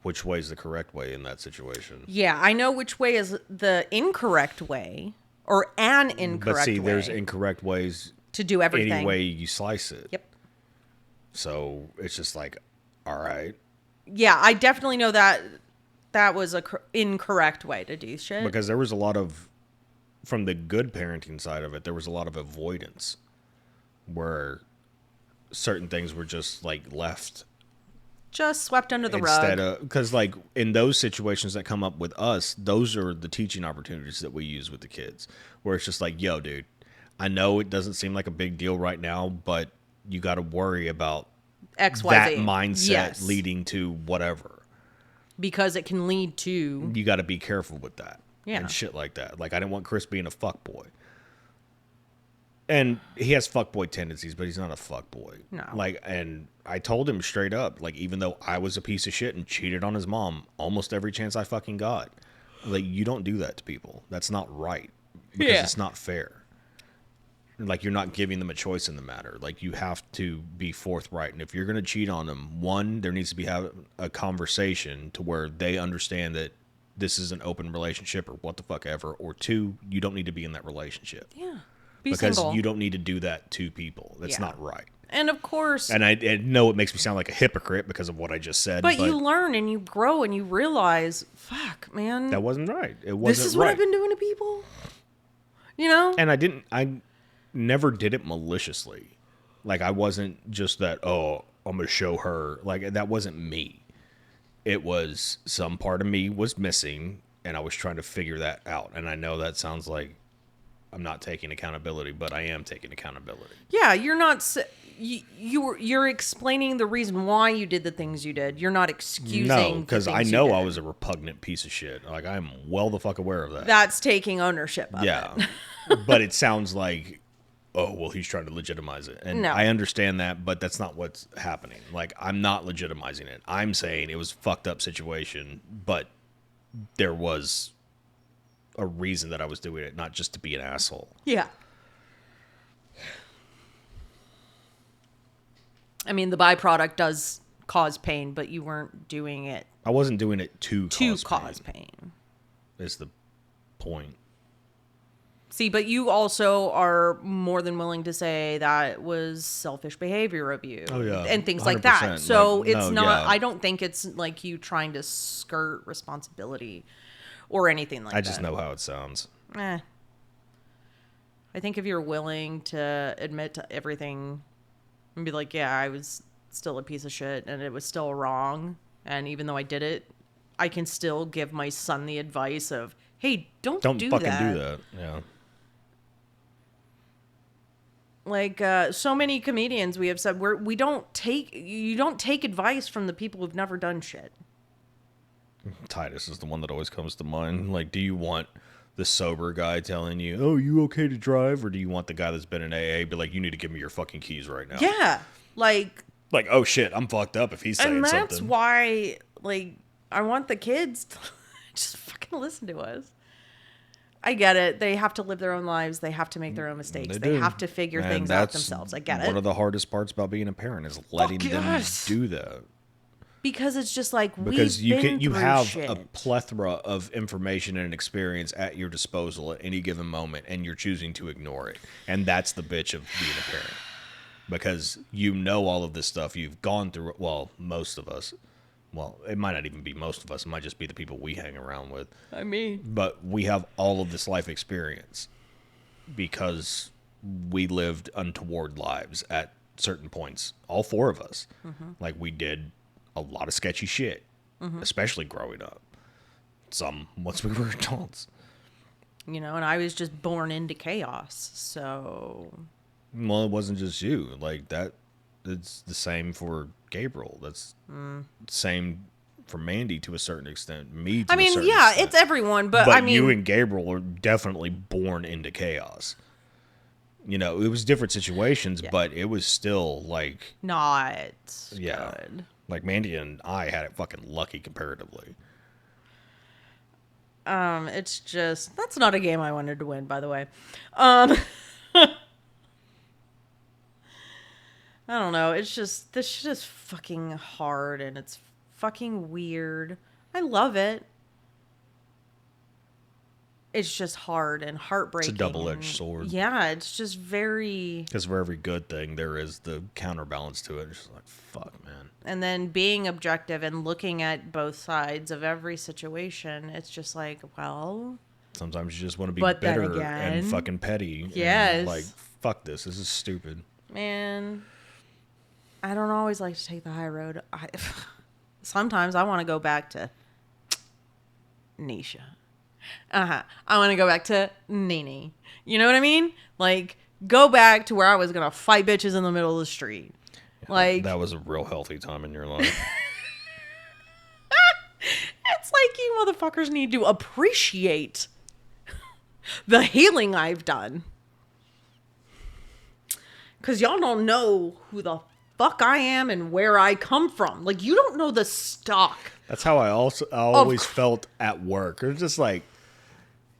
which way is the correct way in that situation. Yeah, I know which way is the incorrect way, or an incorrect But see, way there's incorrect ways to do everything. any way you slice it. Yep. So it's just like, all right. Yeah, I definitely know that was a incorrect way to do shit. Because there was a lot of, from the good parenting side of it, there was a lot of avoidance where certain things were just like left. Just swept under the Instead rug. of, because like in those situations that come up with us, those are the teaching opportunities that we use with the kids, where it's just like, yo, dude, I know it doesn't seem like a big deal right now, but you got to worry about XYZ. that mindset Yes. leading to whatever. Because it can lead to. You got to be careful with that. Yeah. And shit like that. Like, I didn't want Chris being a fuckboy. And he has fuckboy tendencies, but he's not a fuckboy. No. Like, and I told him straight up, like, even though I was a piece of shit and cheated on his mom almost every chance I fucking got, like, you don't do that to people. That's not right. Because Yeah. it's not fair. Like, you're not giving them a choice in the matter. Like, you have to be forthright. And if you're going to cheat on them, one, there needs to be a conversation to where they understand that this is an open relationship or what the fuck ever. Or two, you don't need to be in that relationship. Yeah. Be Because single. you don't need to do that to people. That's Yeah. not right. And of course. And I know it makes me sound like a hypocrite because of what I just said. But you learn and you grow and you realize, fuck, man. that wasn't right. It wasn't This is what right. I've been doing to people. You know? And I never did it maliciously. Like, I wasn't just that, oh, I'm going to show her. Like, that wasn't me. It was some part of me was missing, and I was trying to figure that out. And I know that sounds like I'm not taking accountability, but I am taking accountability. Yeah, you're not. You're explaining the reason why you did the things you did. You're not excusing. No, because the I things know you I did. was a repugnant piece of shit. Like, I'm well the fuck aware of that. That's taking ownership of Yeah. it. But it sounds like, oh, well, he's trying to legitimize it. And No. I understand that, but that's not what's happening. Like, I'm not legitimizing it. I'm saying it was a fucked up situation, but there was a reason that I was doing it, not just to be an asshole. Yeah. I mean, the byproduct does cause pain, but you weren't doing it I wasn't doing it to cause pain. Is the point. See, but you also are more than willing to say that was selfish behavior of you. Oh, yeah. And things like that. 100%. So Like, it's no, not, yeah. I don't think it's like you trying to skirt responsibility or anything like that. I just know how it sounds. I think if you're willing to admit to everything and be like, yeah, I was still a piece of shit and it was still wrong. And even though I did it, I can still give my son the advice of, hey, don't do fucking that. do that. Yeah. Like so many comedians we have said you don't take advice from the people who've never done shit. Titus is the one that always comes to mind. Like, do you want the sober guy telling you, "Oh, you okay to drive," or do you want the guy that's been in AA be like, "You need to give me your fucking keys right now"? Yeah, like oh shit, I'm fucked up if he's saying and something. that's why, like, I want the kids to just fucking listen to us. I get it. They have to live their own lives. They have to make their own mistakes. They have to figure things out themselves. I get it. One of the hardest parts about being a parent is letting them do that. Because it's just like because you have shit. A plethora of information and experience at your disposal at any given moment, and you're choosing to ignore it. And that's the bitch of being a parent. Because you know all of this stuff. You've gone through it. Well, most of us. Well, it might not even be most of us. It might just be the people we hang around with. I mean. But we have all of this life experience because we lived untoward lives at certain points. All four of us. Mm-hmm. Like, we did a lot of sketchy shit, especially growing up. Some once we were adults. You know, and I was just born into chaos, so... Well, it wasn't just you. Like, that, it's the same for Gabriel. That's same for Mandy to a certain extent. Me to a certain extent. It's everyone, but I mean... you and Gabriel are definitely born into chaos. You know, it was different situations, but it was still, like... Not good. Like, Mandy and I had it fucking lucky comparatively. It's just... That's not a game I wanted to win, by the way. I don't know. It's just... This shit is fucking hard, and it's fucking weird. I love it. It's just hard and heartbreaking. It's a double-edged sword. Yeah, it's just very... Because for every good thing, there is the counterbalance to it. It's just like, fuck, man. And then being objective and looking at both sides of every situation, it's just like, well... Sometimes you just want to be bitter and fucking petty. Yes. And like, fuck this. This is stupid. Man, I don't always like to take the high road. Sometimes I want to go back to Nisha. I want to go back to Nene. You know what I mean? Like, go back to where I was going to fight bitches in the middle of the street. Yeah, like that was a real healthy time in your life. It's like you motherfuckers need to appreciate the healing I've done. Because y'all don't know who the fuck I am and where I come from. Like, you don't know the stock. That's how I always felt at work. It's just like,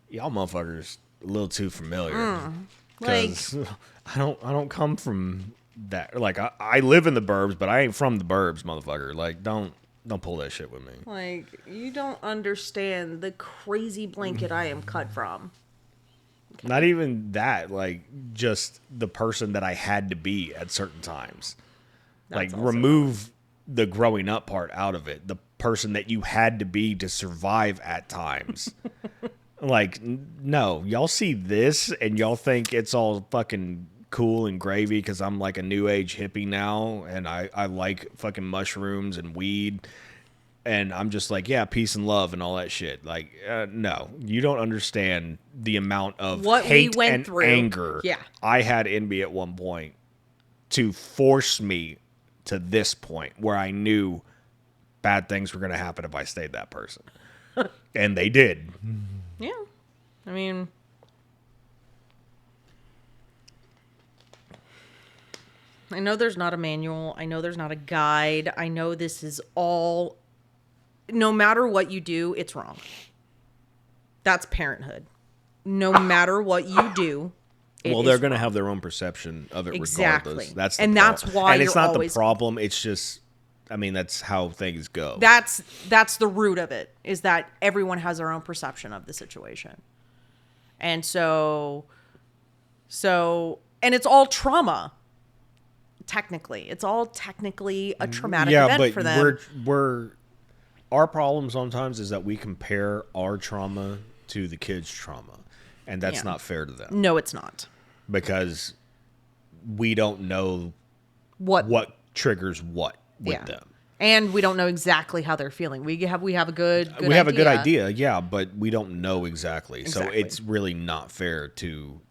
y'all motherfuckers a little too familiar. Because I don't come from that. Like, I live in the burbs, but I ain't from the burbs, motherfucker. Like, don't pull that shit with me. Like, you don't understand the crazy blanket I am cut from. Okay. Not even that. Like, just the person that I had to be at certain times. That's like, remove the growing up part out of it. The person that you had to be to survive at times. Like, no, y'all see this and y'all think it's all fucking cool and gravy because I'm like a new age hippie now and I like fucking mushrooms and weed. And I'm just like, yeah, peace and love and all that shit. Like, no, you don't understand the amount of hate and anger I had in me at one point to force me to this point where I knew bad things were going to happen if I stayed that person. And they did. Yeah. I mean, I know there's not a manual. I know there's not a guide. I know this is all, no matter what you do, it's wrong. That's parenthood. No matter what you do, Well, they're going to have their own perception of it exactly. regardless. That's That's why and it's not always the problem. It's just, I mean, that's how things go. that's the root of it, is that everyone has their own perception of the situation. And so and it's all trauma. Technically, it's all technically a traumatic event for them. we're our problem sometimes is that we compare our trauma to the kids' trauma, and that's not fair to them. No, it's not. Because we don't know what triggers what with them. And we don't know exactly how they're feeling. We have a good idea, yeah, but we don't know exactly. So it's really not fair to,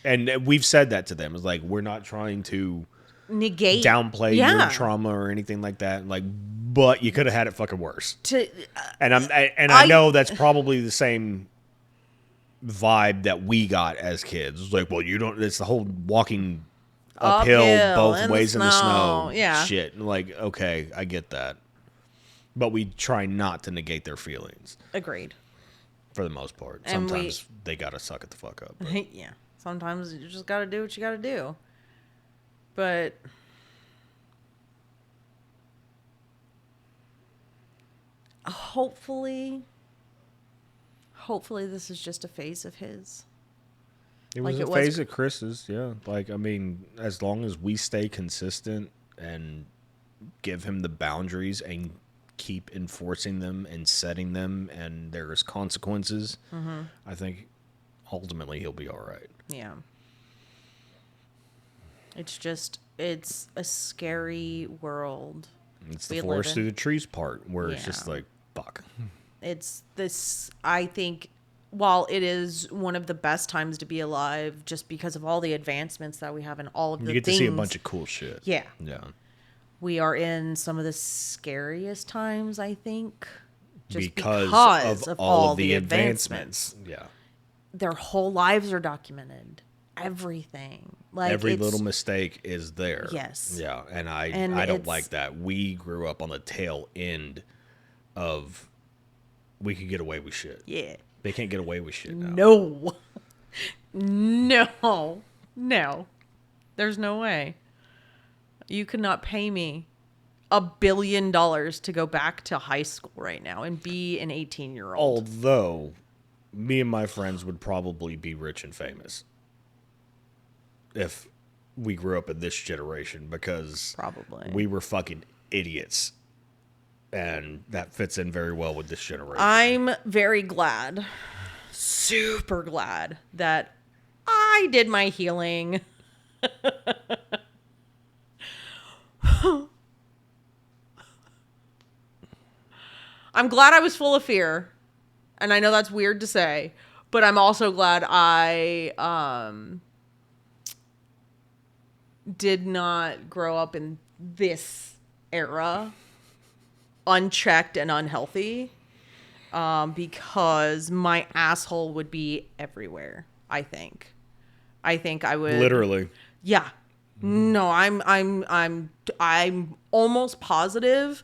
and we've said that to them. It's like, we're not trying to negate, downplay your trauma or anything like that. Like, but you could have had it fucking worse. I know that's probably the same vibe that we got as kids. It's like, well, you don't. It's the whole walking uphill both ways in the snow. Yeah, shit. Like, okay, I get that, but we try not to negate their feelings. Agreed. For the most part, sometimes they gotta suck it the fuck up. Yeah, sometimes you just gotta do what you gotta do. But hopefully this is just a phase of his. It was a phase of Chris's, yeah. Like, I mean, as long as we stay consistent and give him the boundaries and keep enforcing them and setting them, and there's consequences, I think ultimately he'll be all right. Yeah. It's a scary world. It's the forest through the trees part where it's just like, fuck. It's this, I think, while it is one of the best times to be alive, just because of all the advancements that we have and all of the things. You get to see a bunch of cool shit. Yeah. Yeah. We are in some of the scariest times, I think. Just because of all the advancements. Yeah. Their whole lives are documented. Everything. Like, every little mistake is there. Yes. Yeah. And I don't like that. We grew up on the tail end of, we could get away with shit. Yeah. They can't get away with shit now. No. There's no way. You could not pay me $1 billion to go back to high school right now and be an 18-year-old. Although, me and my friends would probably be rich and famous if we grew up in this generation, because probably we were fucking idiots. And that fits in very well with this generation. I'm very glad, super glad, that I did my healing. I'm glad I was full of fear. And I know that's weird to say, but I'm also glad I did not grow up in this era unchecked and unhealthy, because my asshole would be everywhere. I think I would literally. Yeah. No, I'm almost positive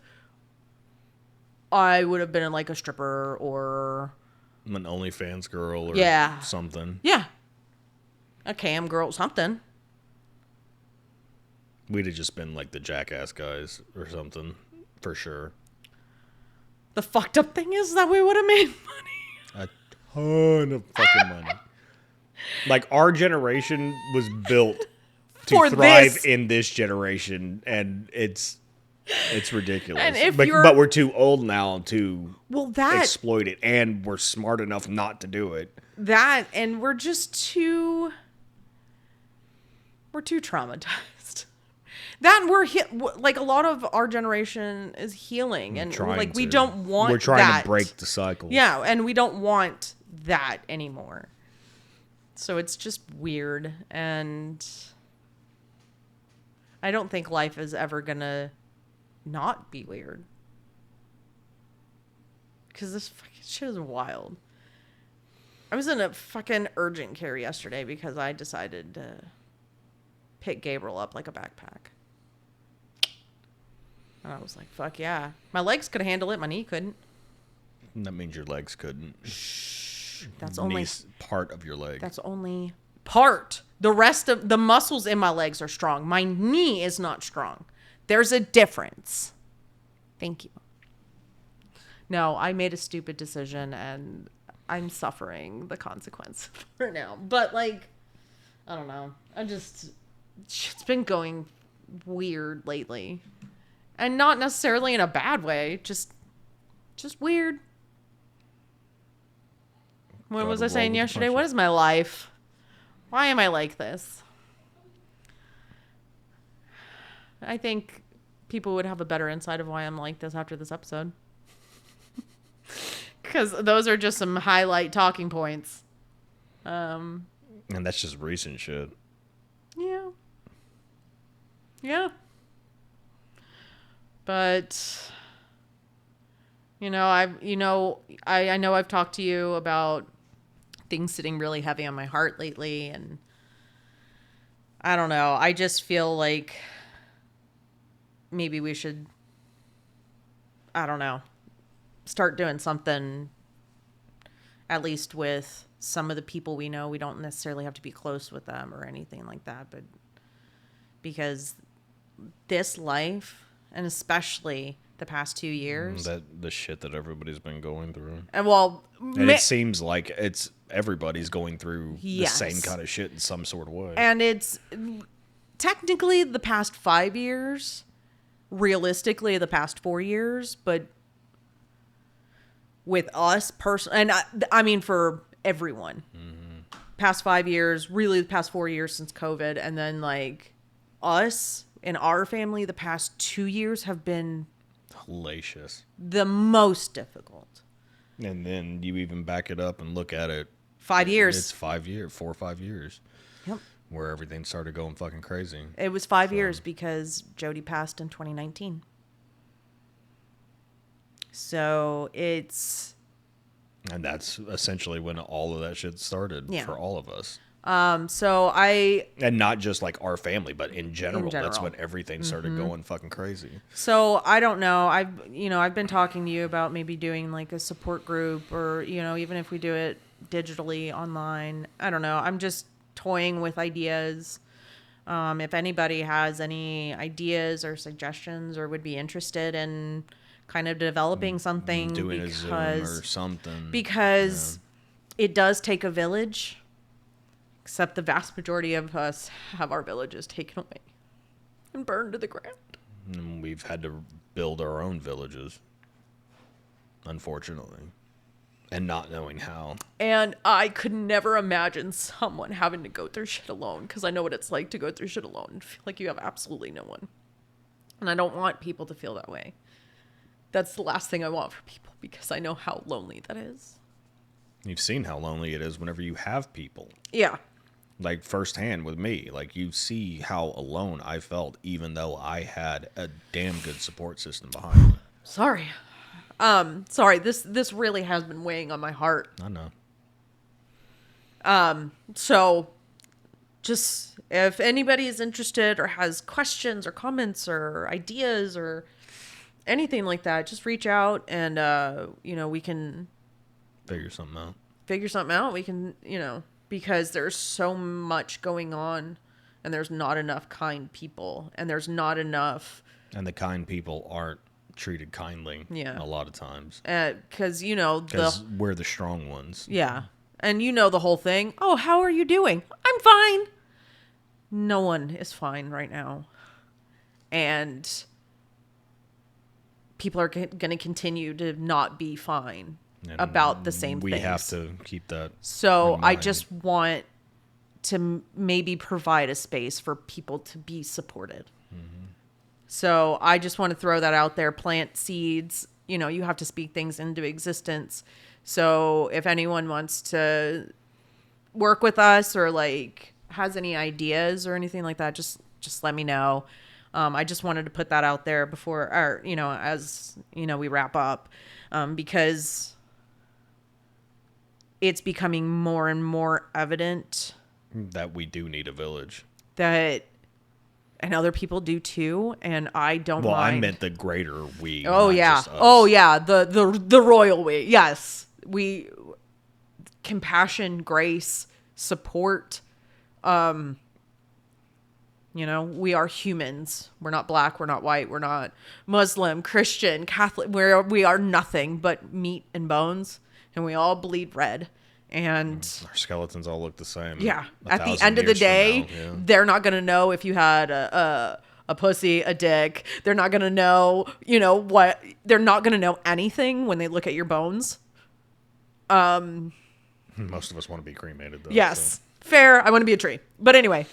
I would have been like a stripper or an OnlyFans girl or something. Yeah. A cam girl, something. We'd have just been like the Jackass guys or something, for sure. The fucked up thing is that we would have made money. A ton of fucking money. Like, our generation was built to thrive in this generation, and it's ridiculous. And but we're too old now to exploit it, and we're smart enough not to do it. And we're just too traumatized. That like a lot of our generation is healing, and like we don't want. We're trying to break the cycle. Yeah, and we don't want that anymore. So it's just weird, and I don't think life is ever gonna not be weird, because this fucking shit is wild. I was in a fucking urgent care yesterday because I decided to pick Gabriel up like a backpack. And I was like, fuck yeah. My legs could handle it. My knee couldn't. That means your legs couldn't. That's only part of your leg. That's only part. The rest of the muscles in my legs are strong. My knee is not strong. There's a difference. Thank you. No, I made a stupid decision and I'm suffering the consequence for now. But like, I don't know. It's been going weird lately. And not necessarily in a bad way, just weird. What was I saying yesterday? What is my life? Why am I like this? I think people would have a better insight of why I'm like this after this episode. Because those are just some highlight talking points. And that's just recent shit. Yeah. Yeah. But I know I've talked to you about things sitting really heavy on my heart lately, and I don't know. I just feel like maybe we should, I don't know, start doing something, at least with some of the people we know. We don't necessarily have to be close with them or anything like that, but because this life, and especially the past 2 years, the shit that everybody's been going through, and it seems like everybody's going through the same kind of shit in some sort of way. And it's technically the past 5 years, realistically the past 4 years, but with us personally, and I mean for everyone, past 5 years, really the past 4 years since COVID, and then like us in our family, the past 2 years have been hellacious, the most difficult. And then you even back it up and look at it. 5 years. It's 4 or 5 years. Yep. Where everything started going fucking crazy. It was 5 years because Jody passed in 2019. So it's... And that's essentially when all of that shit started for all of us. And not just like our family, but in general. That's when everything started going fucking crazy. So I don't know. I've been talking to you about maybe doing like a support group, or, even if we do it digitally online. I don't know. I'm just toying with ideas. If anybody has any ideas or suggestions or would be interested in kind of developing something, doing a Zoom or something, because it does take a village. Except the vast majority of us have our villages taken away and burned to the ground. And we've had to build our own villages, unfortunately, and not knowing how. And I could never imagine someone having to go through shit alone, because I know what it's like to go through shit alone and feel like you have absolutely no one. And I don't want people to feel that way. That's the last thing I want for people, because I know how lonely that is. You've seen how lonely it is whenever you have people. Yeah. Like firsthand with me, like you see how alone I felt, even though I had a damn good support system behind me. Sorry. This really has been weighing on my heart. I know. So just if anybody is interested or has questions or comments or ideas or anything like that, just reach out and we can figure something out. We can, because there's so much going on, and there's not enough kind people, and there's not enough. And the kind people aren't treated kindly. A lot of times. Because we're the strong ones. Yeah, and the whole thing. Oh, how are you doing? I'm fine. No one is fine right now, and people are going to continue to not be fine. And about the same things. We have to keep that. So I just want to maybe provide a space for people to be supported. Mm-hmm. So I just want to throw that out there. Plant seeds. You have to speak things into existence. So if anyone wants to work with us or like has any ideas or anything like that, just let me know. I just wanted to put that out there before, or as we wrap up, because it's becoming more and more evident that we do need a village. And other people do too, and I don't mind. Well, I meant the greater we. Oh yeah. Oh yeah. The royal we. Yes. compassion, grace, support. We are humans. We're not black. We're not white. We're not Muslim, Christian, Catholic. We are nothing but meat and bones, and we all bleed red. And our skeletons all look the same. Yeah. At the end of the day, they're not going to know if you had a pussy, a dick. They're not going to know, what. They're not going to know anything when they look at your bones. Most of us want to be cremated, though. Yes. So. Fair. I want to be a tree. But anyway,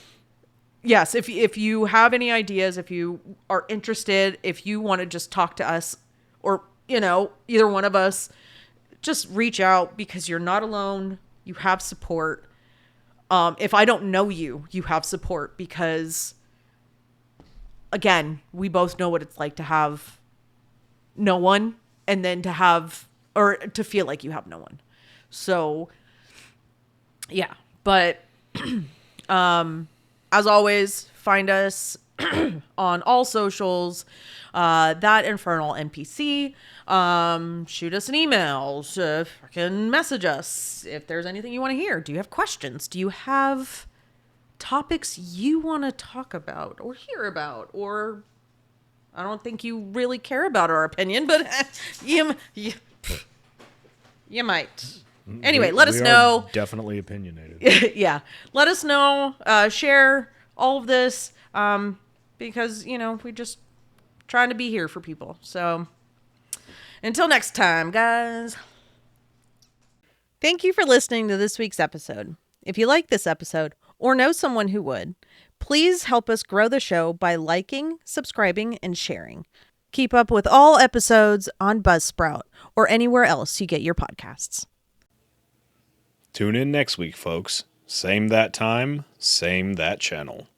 yes, if you have any ideas, if you are interested, if you want to just talk to us or, either one of us, just reach out because you're not alone. You have support. If I don't know you, you have support because, again, we both know what it's like to have no one and then to have, or to feel like you have no one. So, yeah. But, as always, find us on all socials, that Infernal NPC. Shoot us an email, freaking message us if there's anything you want to hear. Do you have questions? Do you have topics you want to talk about or hear about? Or I don't think you really care about our opinion, but you might. Anyway, let us know. Definitely opinionated. Yeah. Let us know. Share all of this. Because, we just trying to be here for people. So until next time, guys. Thank you for listening to this week's episode. If you like this episode or know someone who would, please help us grow the show by liking, subscribing, and sharing. Keep up with all episodes on Buzzsprout or anywhere else you get your podcasts. Tune in next week, folks. Same that time, same that channel.